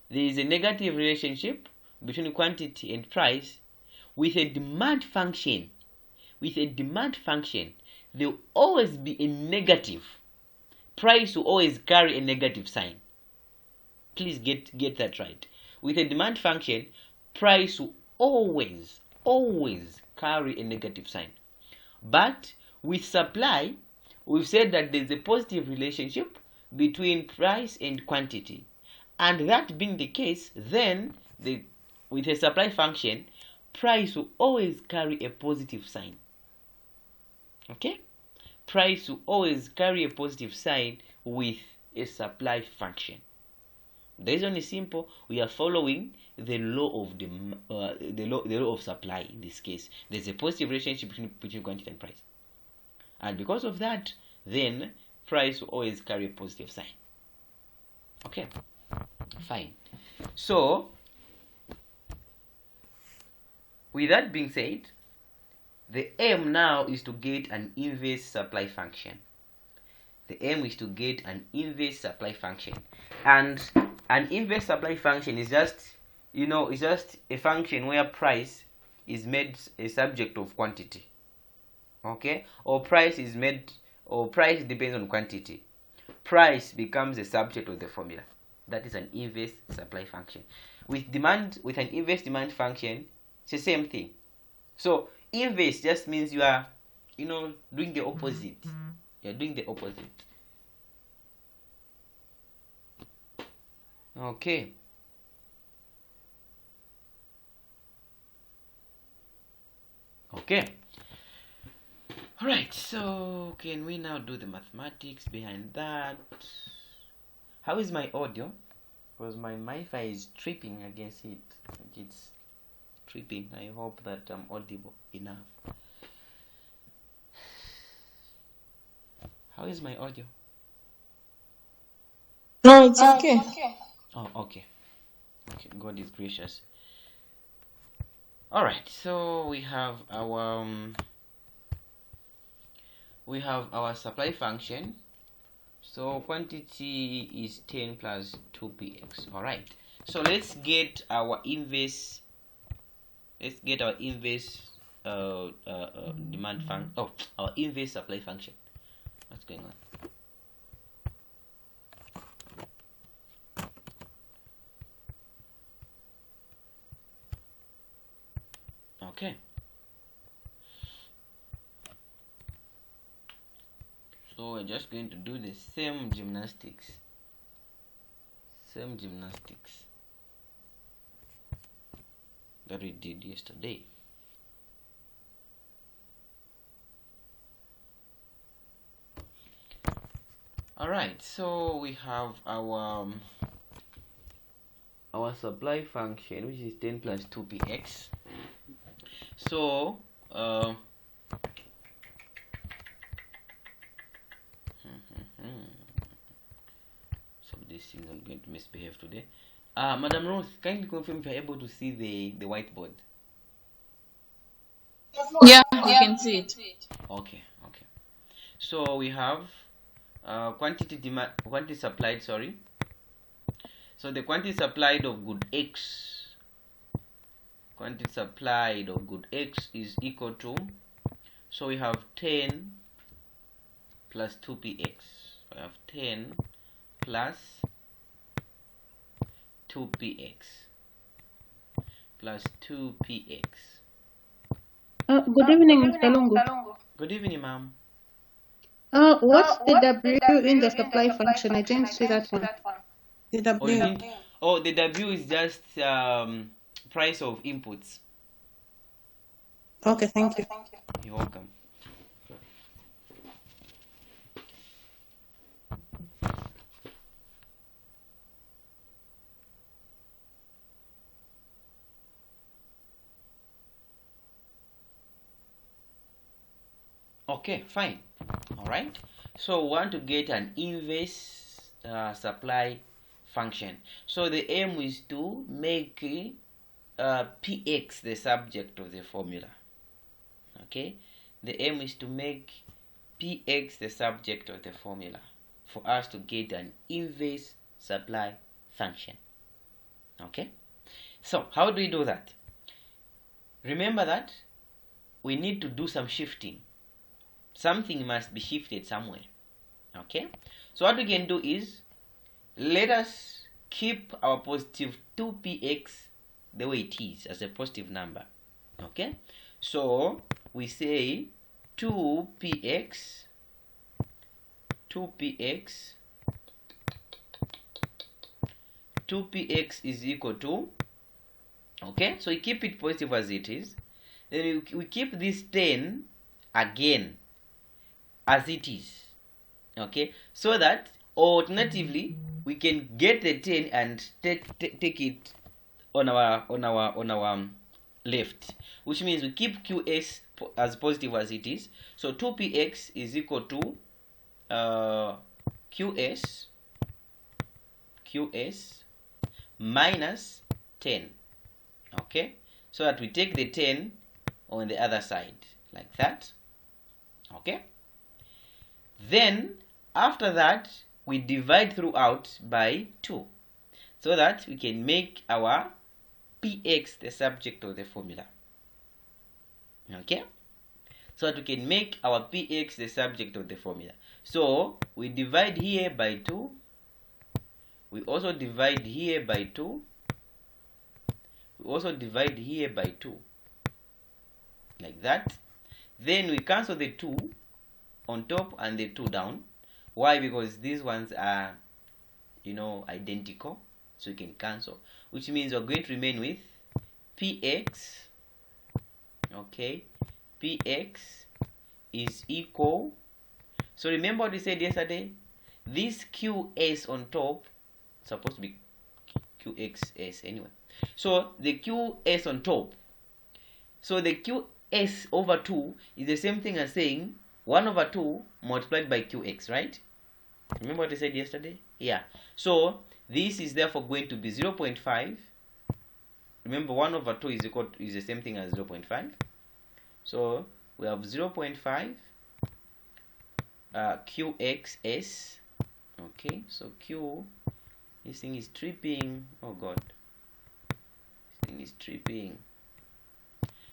[SPEAKER 1] there is a negative relationship between quantity and price, with a demand function there will always be a negative. Price will always carry a negative sign. Please get that right. With a demand function, price will always carry a negative sign. But with supply, we've said that there's a positive relationship between price and quantity. And that being the case, then with a supply function, price will always carry a positive sign. Okay? Price will always carry a positive sign with a supply function. The reason is simple. We are following the law of the law of supply. In this case, there's a positive relationship between quantity and price, and because of that, then price will always carry a positive sign. Okay, fine. So, with that being said, the aim now is to get an inverse supply function. The aim is to get an inverse supply function, and an inverse supply function is just, it's just a function where price is made a subject of quantity. Okay, or price depends on quantity. Price becomes a subject of the formula. That is an inverse supply function. With an inverse demand function, it's the same thing. So inverse just means you are, doing the opposite. You're doing the opposite. Okay. Alright, so can we now do the mathematics behind that? How is my audio? Because my Wi-Fi is tripping against it. It's tripping. I hope that I'm audible enough. How is my audio?
[SPEAKER 2] No, it's okay.
[SPEAKER 1] Oh, okay. Okay, God is gracious. All right, so we have our supply function. So quantity is 10 plus 2px. All right. So let's get our inverse. Let's get our inverse demand function. Oh, our inverse supply function. What's going on? Okay. So we're just going to do the same gymnastics. That we did yesterday. Alright, so we have our supply function, which is 10 plus 2px. So so this thing is going to misbehave today. Madam Rose, kindly confirm if you're able to see the whiteboard.
[SPEAKER 2] Yeah, you can see it.
[SPEAKER 1] Okay. So we have quantity supplied, sorry. So the quantity supplied of good X is equal to, so we have 10 plus 2px. We have 10 plus 2px plus 2px.
[SPEAKER 4] Good evening, Mr. Lungu.
[SPEAKER 1] Good evening, ma'am.
[SPEAKER 4] What's the W in the supply function? I didn't see that one. The W.
[SPEAKER 1] The W is just price of inputs.
[SPEAKER 4] Okay, thank you.
[SPEAKER 1] You're welcome. Okay, fine. All right. So we want to get an inverse supply function. So the aim is to make px the subject of the formula. Okay. The aim is to make px the subject of the formula for us to get an inverse supply function. Okay. So how do we do that? Remember that we need to do some shifting. Something must be shifted somewhere. Okay, so what we can do is, let us keep our positive 2px the way it is as a positive number. Okay, so we say 2px is equal to, okay, so we keep it positive as it is, then we keep this 10 again as it is. Okay, so that alternatively we can get the 10 and take it on our left, which means we keep qs as positive as it is. So 2px is equal to qs minus 10. Okay, so that we take the 10 on the other side like that. Okay, then after that we divide throughout by 2 so that we can make our px the subject of the formula. Okay, so that we can make our px the subject of the formula. So we divide here by 2, we also divide here by 2, we also divide here by 2 like that. Then we cancel the 2 on top and the 2 down. Why? Because these ones are, identical, so you can cancel, which means we're going to remain with px. Okay, px is equal, so remember what we said yesterday, this qs on top is supposed to be qxs anyway, so the qs on top, so the qs over 2 is the same thing as saying 1 over 2 multiplied by qx, right? Remember what I said yesterday? Yeah. So this is therefore going to be 0.5. Remember, 1 over 2 is the same thing as 0.5. So we have 0.5 qxs. Okay, so q, this thing is tripping. Oh god, this thing is tripping.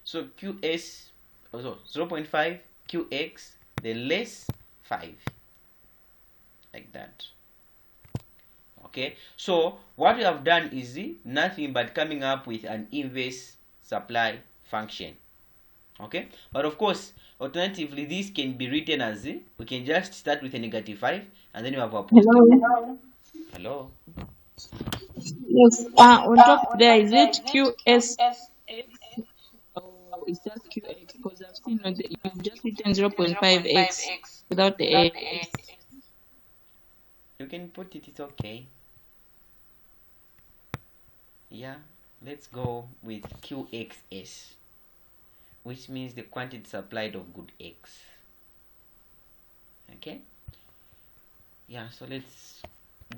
[SPEAKER 1] So qs, also 0.5 qx, then less 5, like that. Okay, so what we have done is nothing but coming up with an inverse supply function. Okay, but of course, alternatively, this can be written as we can just start with a negative 5 and then you have a positive. Hello.
[SPEAKER 2] Yes. On top there, is it QS or it's just QX? Because I've seen that you've just written 0.5x without the x.
[SPEAKER 1] You can put it, it's okay. Yeah, let's go with qxs, which means the quantity supplied of good x. Okay, yeah, so let's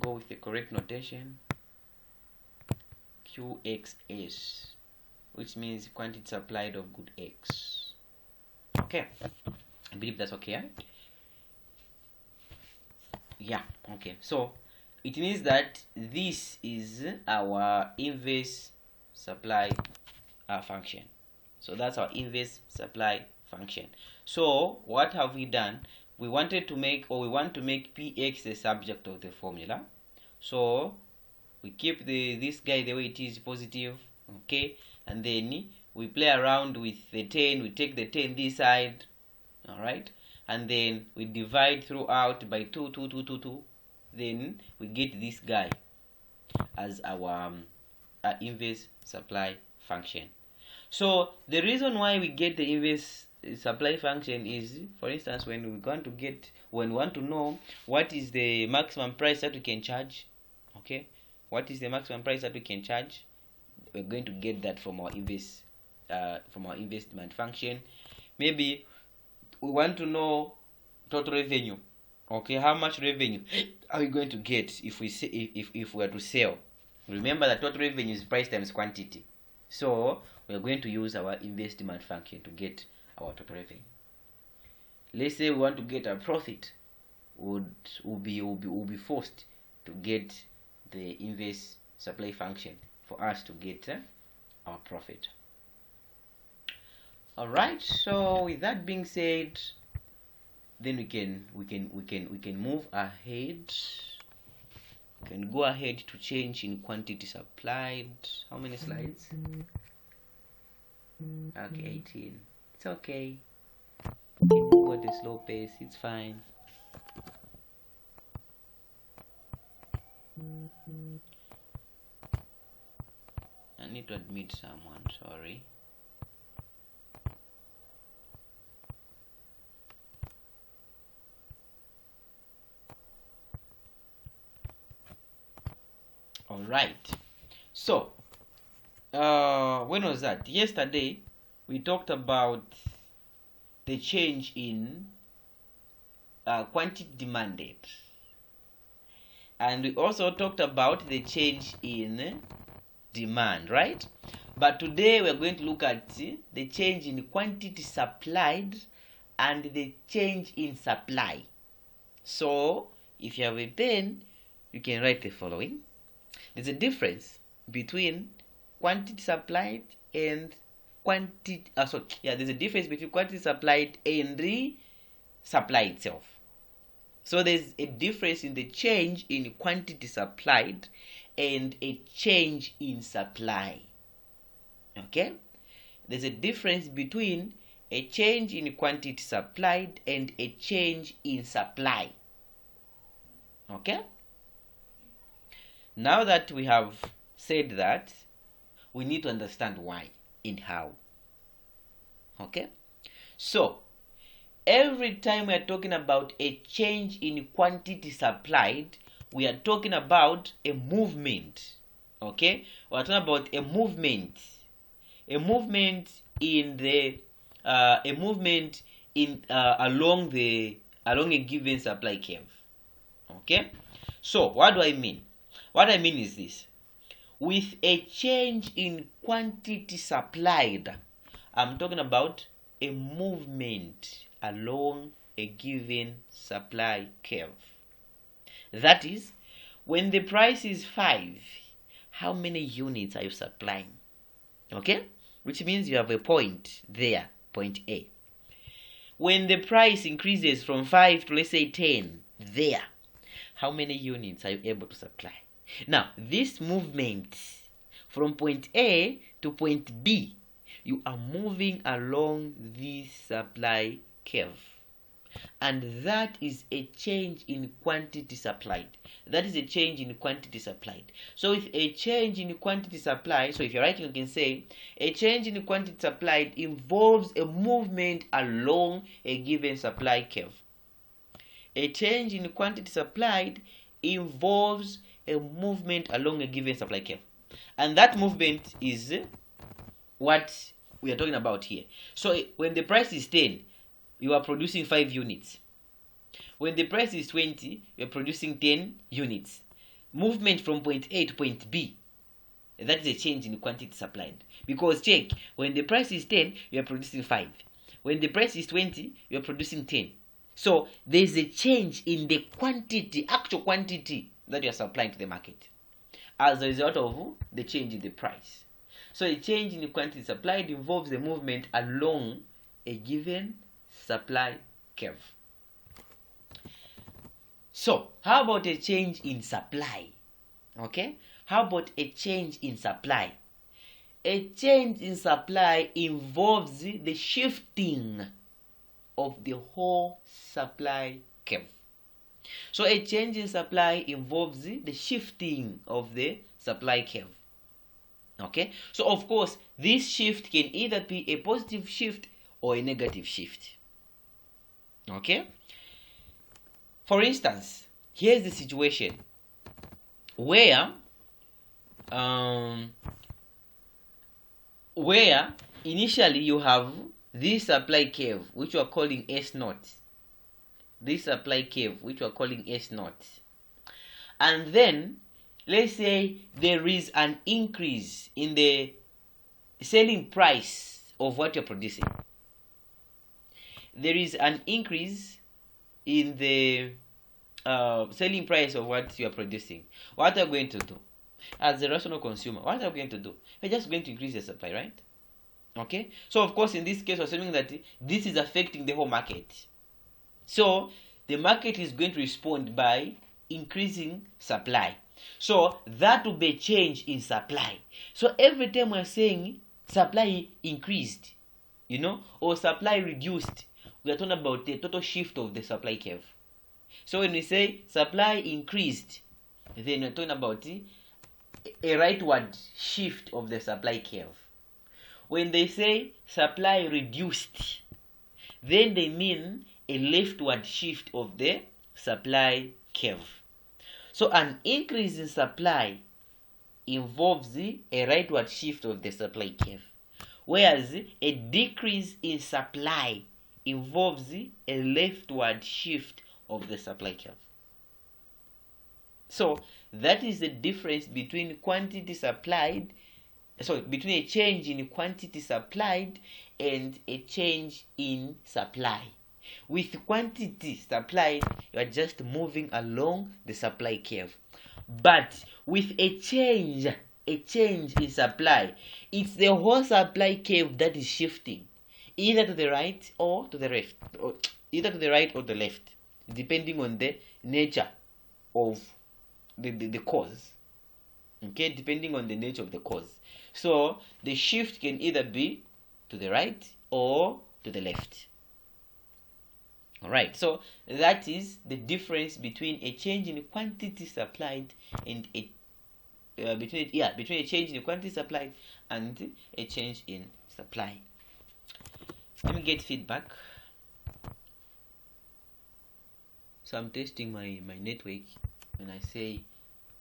[SPEAKER 1] go with the correct notation. qxs, which means quantity supplied of good x. Okay, I believe that's okay, right? Yeah, okay, so it means that this is our inverse supply function. So that's our inverse supply function. So what have we done? We want to make px the subject of the formula. So we keep this guy the way it is, positive, okay, and then we play around with the 10. We take the 10 this side, all right, and then we divide throughout by 2, 2, 2, 2, 2. Then we get this guy as our inverse supply function. So the reason why we get the inverse supply function is, for instance, when we want to know what is the maximum price that we can charge. Okay, what is the maximum price that we can charge? We're going to get that from our inverse demand function. Maybe we want to know total revenue. Okay, how much revenue are we going to get if we are to sell? Remember that total revenue is price times quantity. So we are going to use our inverse demand function to get our total revenue. Let's say we want to get a profit, we'll be forced to get the inverse supply function for us to get our profit. All right. So with that being said, then we can move ahead. We can go ahead to change in quantity supplied. How many slides? Okay, 18. It's okay. We can go at a slow pace. It's fine. I need to admit someone. Sorry. All right. So, when was that? Yesterday, we talked about the change in quantity demanded, and we also talked about the change in demand, right? But today we're going to look at the change in quantity supplied and the change in supply. So, if you have a pen, you can write the following. There's a difference between quantity supplied and quantity. There's a difference between quantity supplied and the supply itself. So there's a difference in the change in quantity supplied and a change in supply. Okay, there's a difference between a change in quantity supplied and a change in supply. Okay. Now that we have said that, we need to understand why and how. Okay? So, every time we are talking about a change in quantity supplied, we are talking about a movement. Okay? We are talking about a movement. A movement in in along a given supply curve. Okay, so what do I mean? What I mean is this: with a change in quantity supplied, I'm talking about a movement along a given supply curve. That is, when the price is 5, how many units are you supplying? Okay, which means you have a point there, point A. When the price increases from 5 to, let's say, 10, there, how many units are you able to supply? Now, this movement from point A to point B, you are moving along this supply curve. And that is a change in quantity supplied. That is a change in quantity supplied. So with a change in quantity supplied, so if you're writing, you can say a change in quantity supplied involves a movement along a given supply curve. A change in quantity supplied involves a movement along a given supply curve. And that movement is what we are talking about here. So when the price is 10, you are producing 5 units. When the price is 20, you are producing 10 units. Movement from point A to point B, that is a change in quantity supplied. Because check, when the price is 10, you are producing 5. When the price is 20, you are producing 10. So there is a change in the quantity, actual quantity that you are supplying to the market as a result of the change in the price. So a change in the quantity supplied involves a movement along a given supply curve. So how about a change in supply? Okay, how about a change in supply? A change in supply involves the shifting of the whole supply curve. So a change in supply involves the shifting of the supply curve. Okay, so of course this shift can either be a positive shift or a negative shift. Okay, for instance, here's the situation where initially you have this supply curve which we are calling S naught. This supply curve which we are calling S naught. And then let's say there is an increase in the selling price of what you're producing. There is an increase in the selling price of what you are producing. What are you going to do? As a rational consumer, what are you going to do? You're just going to increase the supply, right? Okay, so of course in this case we're assuming that this is affecting the whole market. So the market is going to respond by increasing supply. So that will be a change in supply. So every time we're saying supply increased, or supply reduced, we are talking about the total shift of the supply curve. So when we say supply increased, then we're talking about a rightward shift of the supply curve. When they say supply reduced, then they mean a leftward shift of the supply curve. So an increase in supply involves a rightward shift of the supply curve, whereas a decrease in supply involves a leftward shift of the supply curve. So that is the difference between between a change in quantity supplied and a change in supply. With quantity supplied, you are just moving along the supply curve. But with a change in supply, it's the whole supply curve that is shifting, either to the right or to the left, or either to the right or the left, depending on the nature of the cause. Okay, depending on the nature of the cause. So the shift can either be to the right or to the left. Alright, so that is the difference between a change in quantity supplied and between a change in quantity supplied and a change in supply. Let me get feedback. So I'm testing my network. When I say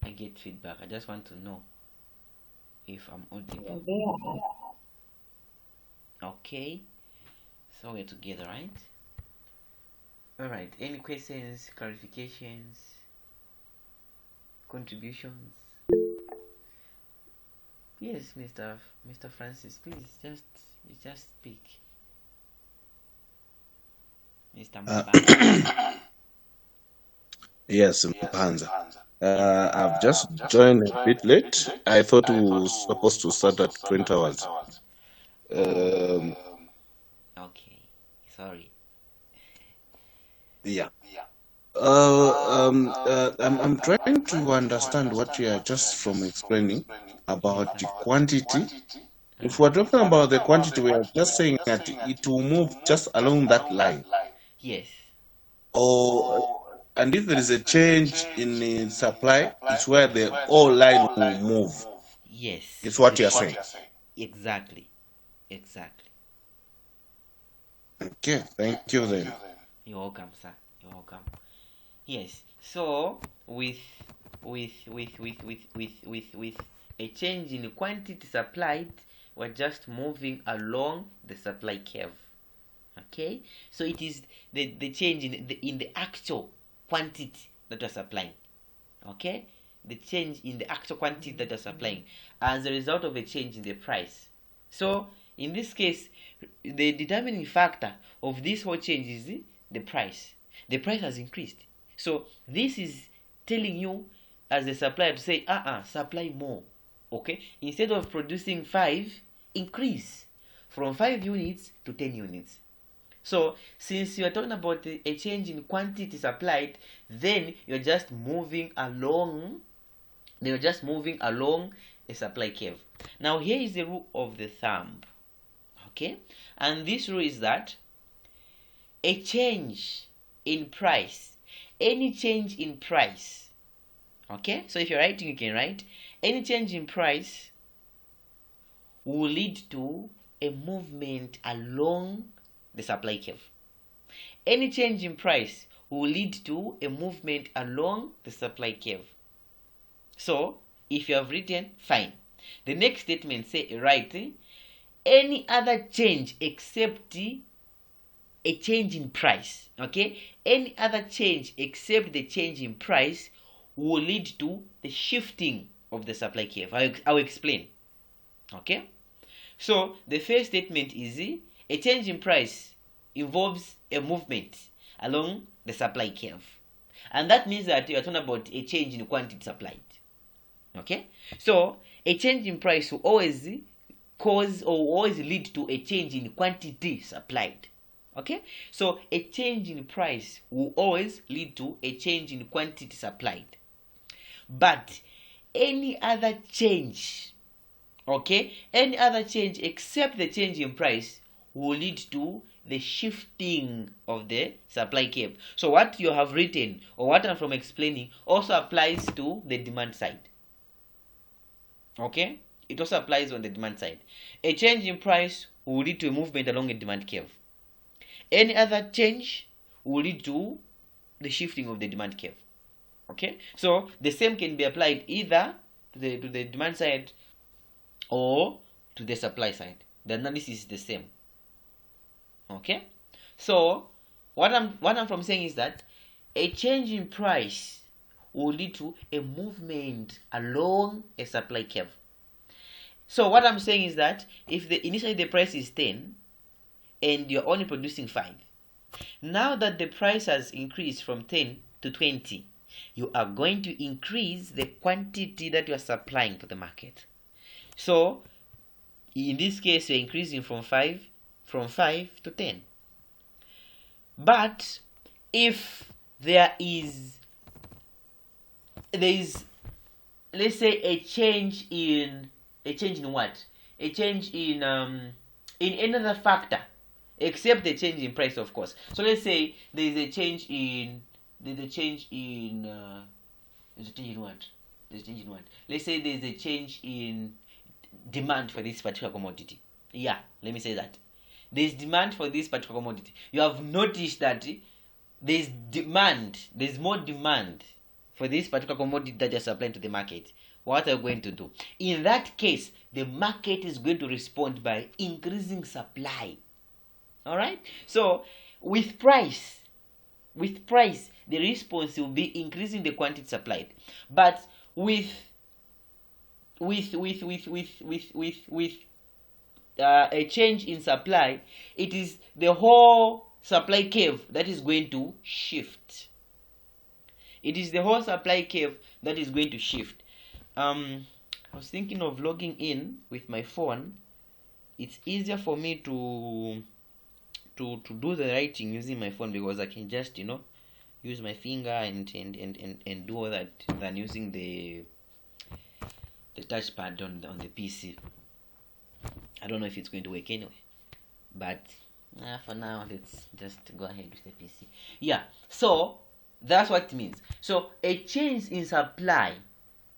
[SPEAKER 1] I get feedback, I just want to know if I'm audible. Okay, so we're together, right? All right. Any questions, clarifications, contributions? Yes, Mr. Francis, please just speak. Mr. Mpanza.
[SPEAKER 5] Yes, Mpanza. I've just joined a bit late. I thought we were supposed to start at 20 hours.
[SPEAKER 1] Okay, sorry.
[SPEAKER 5] Yeah. I'm trying to understand what you are just from explaining about the quantity. If we're talking about the quantity, we are just saying that it will move just along that line.
[SPEAKER 1] Yes.
[SPEAKER 5] And if there is a change in the supply, it's where the whole line will move.
[SPEAKER 1] Yes.
[SPEAKER 5] It's what you're saying.
[SPEAKER 1] Exactly.
[SPEAKER 5] Okay, thank you then.
[SPEAKER 1] You're welcome, sir. You're welcome. Yes. So with a change in quantity supplied, we're just moving along the supply curve. Okay, so it is the change in the actual quantity that you're supplying. Okay, the change in the actual quantity that you're supplying as a result of a change in the price. So in this case, the determining factor of this whole change is the price. The price has increased. So this is telling you as a supplier to say, supply more. Okay, instead of producing 5, increase from 5 units to 10 units. So since you are talking about a change in quantity supplied, then you're just moving along a supply curve. Now here is the rule of the thumb. Okay, and this rule is that a change in price, any change in price, okay, so if you're writing, you can write any change in price will lead to a movement along the supply curve. Any change in price will lead to a movement along the supply curve. So if you have written, fine. The next statement say, write any other change except a change in price. Okay, any other change except the change in price will lead to the shifting of the supply curve. I'll explain. Okay, so the first statement is a change in price involves a movement along the supply curve, and that means that you are talking about a change in quantity supplied. Okay, so a change in price will always cause or always lead to a change in quantity supplied. Okay, so a change in price will always lead to a change in quantity supplied. But any other change, okay, any other change except the change in price will lead to the shifting of the supply curve. So what you have written or what I'm from explaining also applies to the demand side. Okay, it also applies on the demand side. A change in price will lead to a movement along a demand curve. Any other change will lead to the shifting of the demand curve. Okay, so the same can be applied either to the demand side or to the supply side. The analysis is the same. Okay, so what I'm from saying is that a change in price will lead to a movement along a supply curve. So what I'm saying is that if initially the price is 10 and you're only producing 5, now that the price has increased from 10 to 20, you are going to increase the quantity that you are supplying to the market. So in this case, you're increasing from 5 to 10. But if there is let's say a change in what? A change in another factor except the change in price, of course. So let's say there's a change in what? Let's say there's a change in demand for this particular commodity. Yeah, let me say that. There's demand for this particular commodity. You have noticed that there's more demand for this particular commodity that you're supplying to the market. What are you going to do? In that case, the market is going to respond by increasing supply. Alright? So, with price, With price, the response will be increasing the quantity supplied. But with a change in supply, it is the whole supply curve that is going to shift. It is the whole supply curve that is going to shift. I was thinking of logging in with my phone. It's easier for me to do the writing using my phone, because I can just use my finger and do all that than using the touchpad on the PC. I don't know if it's going to work anyway, but for now let's just go ahead with the PC. Yeah, so that's what it means. So a change in supply,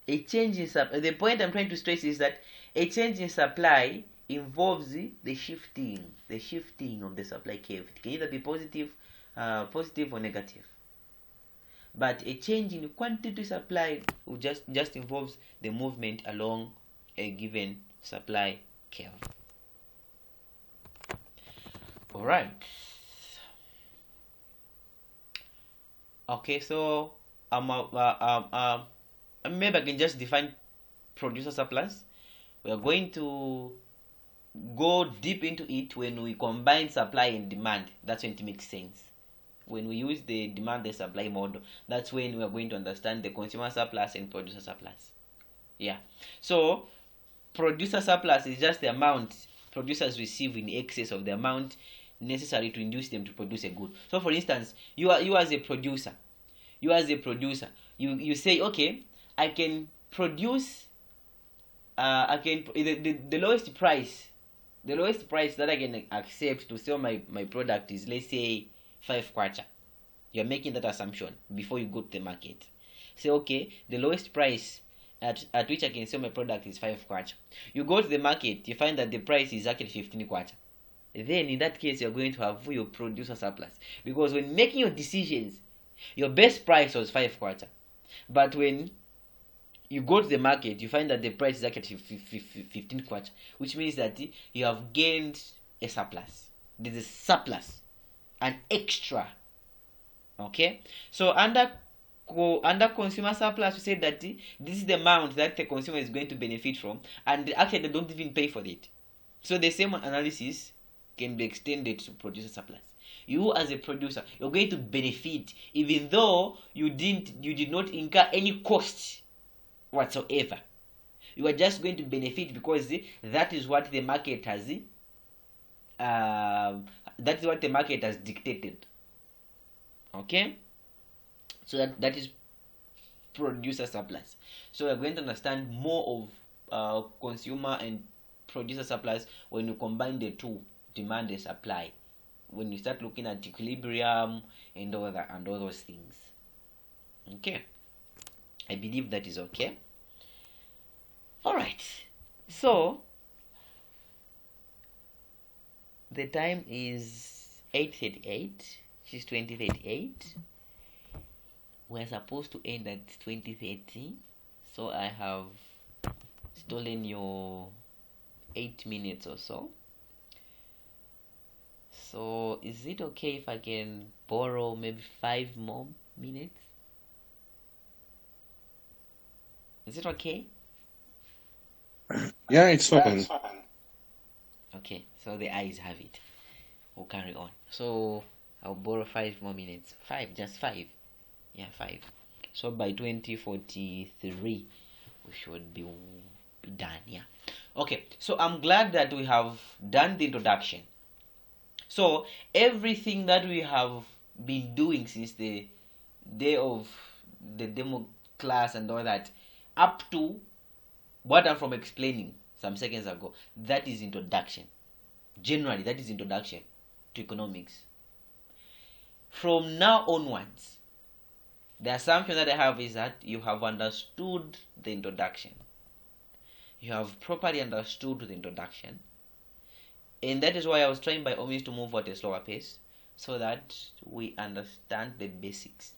[SPEAKER 1] the point I'm trying to stress is that a change in supply involves the shifting of the supply curve. It can either be positive or negative. But a change in quantity supplied will just involves the movement along a given supply curve. All right. Okay, so maybe I can just define producer surplus. We are going to go deep into it when we combine supply and demand. That's when it makes sense. When we use the demand and supply model, that's when we are going to understand the consumer surplus and producer surplus. Yeah. So producer surplus is just the amount producers receive in excess of the amount necessary to induce them to produce a good. So for instance, you as a producer, you say, okay, I can produce the lowest price that I can accept to sell my product is, let's say, 5 kwacha. You're making that assumption before you go to the market. Say, okay, the lowest price at which I can sell my product is 5 kwacha. You go to the market, you find that the price is actually 15 kwacha. Then in that case, you're going to have your producer surplus, because when making your decisions, your best price was 5 kwacha, but when you go to the market, you find that the price is actually 15 kwacha, which means that you have gained a surplus. There's a surplus, an extra. Okay, so under consumer surplus, we say that this is the amount that the consumer is going to benefit from, and actually they don't even pay for it. So the same analysis can be extended to producer surplus. You as a producer, you're going to benefit even though you did not incur any cost whatsoever. You are just going to benefit because that is what the market has dictated. Okay, so that is producer surplus. So we're going to understand more of consumer and producer surplus when you combine the two, demand and supply, when you start looking at equilibrium and all those things. Okay, I believe that is okay. All right, so the time is 8:38. She's 20:38. We're supposed to end at 20:30, so I have stolen your 8 minutes or so. So is it okay if I can borrow maybe 5 more minutes? Is it okay?
[SPEAKER 5] Yeah, it's fine.
[SPEAKER 1] Okay, so the eyes have it. We'll carry on. So I'll borrow 5 more minutes. 5, just 5. Yeah, 5. So by 20:43 we should be done. Yeah. Okay, so I'm glad that we have done the introduction. So everything that we have been doing since the day of the demo class and all that, up to what I'm from explaining some seconds ago, that is introduction. Generally, that is introduction to economics. From now onwards, the assumption that I have is that you have understood the introduction. You have properly understood the introduction. And that is why I was trying by all means to move at a slower pace, so that we understand the basics.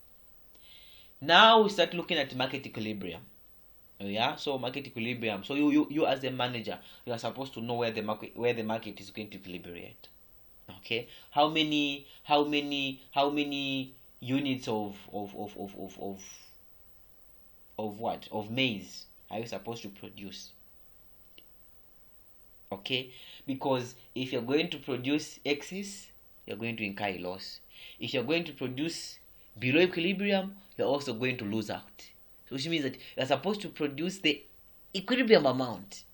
[SPEAKER 1] Now we start looking at market equilibrium. Yeah, so market equilibrium. So you as a manager, you are supposed to know where the market is going to equilibrate. Okay, how many units of what? Of maize are you supposed to produce? Okay, because if you're going to produce excess, you're going to incur a loss. If you're going to produce below equilibrium, you're also going to lose out. So which means that you're supposed to produce the equilibrium amount.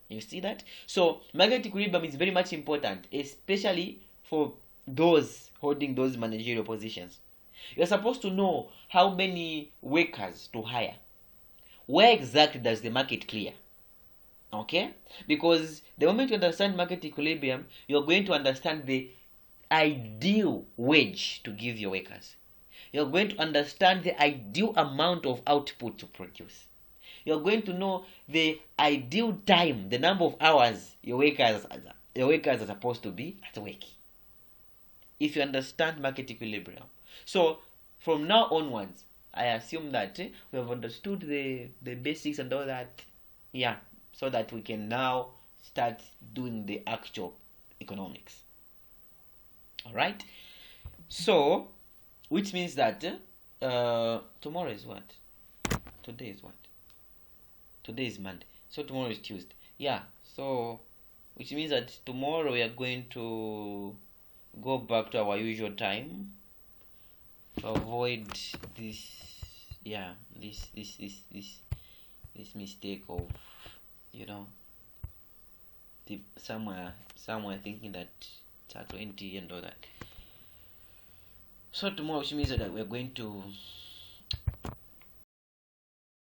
[SPEAKER 1] You see that? So market equilibrium is very much important, especially for those holding those managerial positions. You're supposed to know how many workers to hire. Where exactly does the market clear? Okay? Because the moment you understand market equilibrium, you're going to understand the ideal wage to give your workers. You're going to understand the ideal amount of output to produce. You're going to know the ideal time, the number of hours your workers are supposed to be at work. If you understand market equilibrium. So from now onwards, I assume that we have understood the basics and all that. Yeah, so that we can now start doing the actual economics. Alright? So, which means that tomorrow is what? Today is what? Today is Monday. So tomorrow is Tuesday. Yeah, so which means that tomorrow we are going to go back to our usual time to avoid this this mistake of somewhere thinking that it's at 20 and all that. So tomorrow, which means that we're going to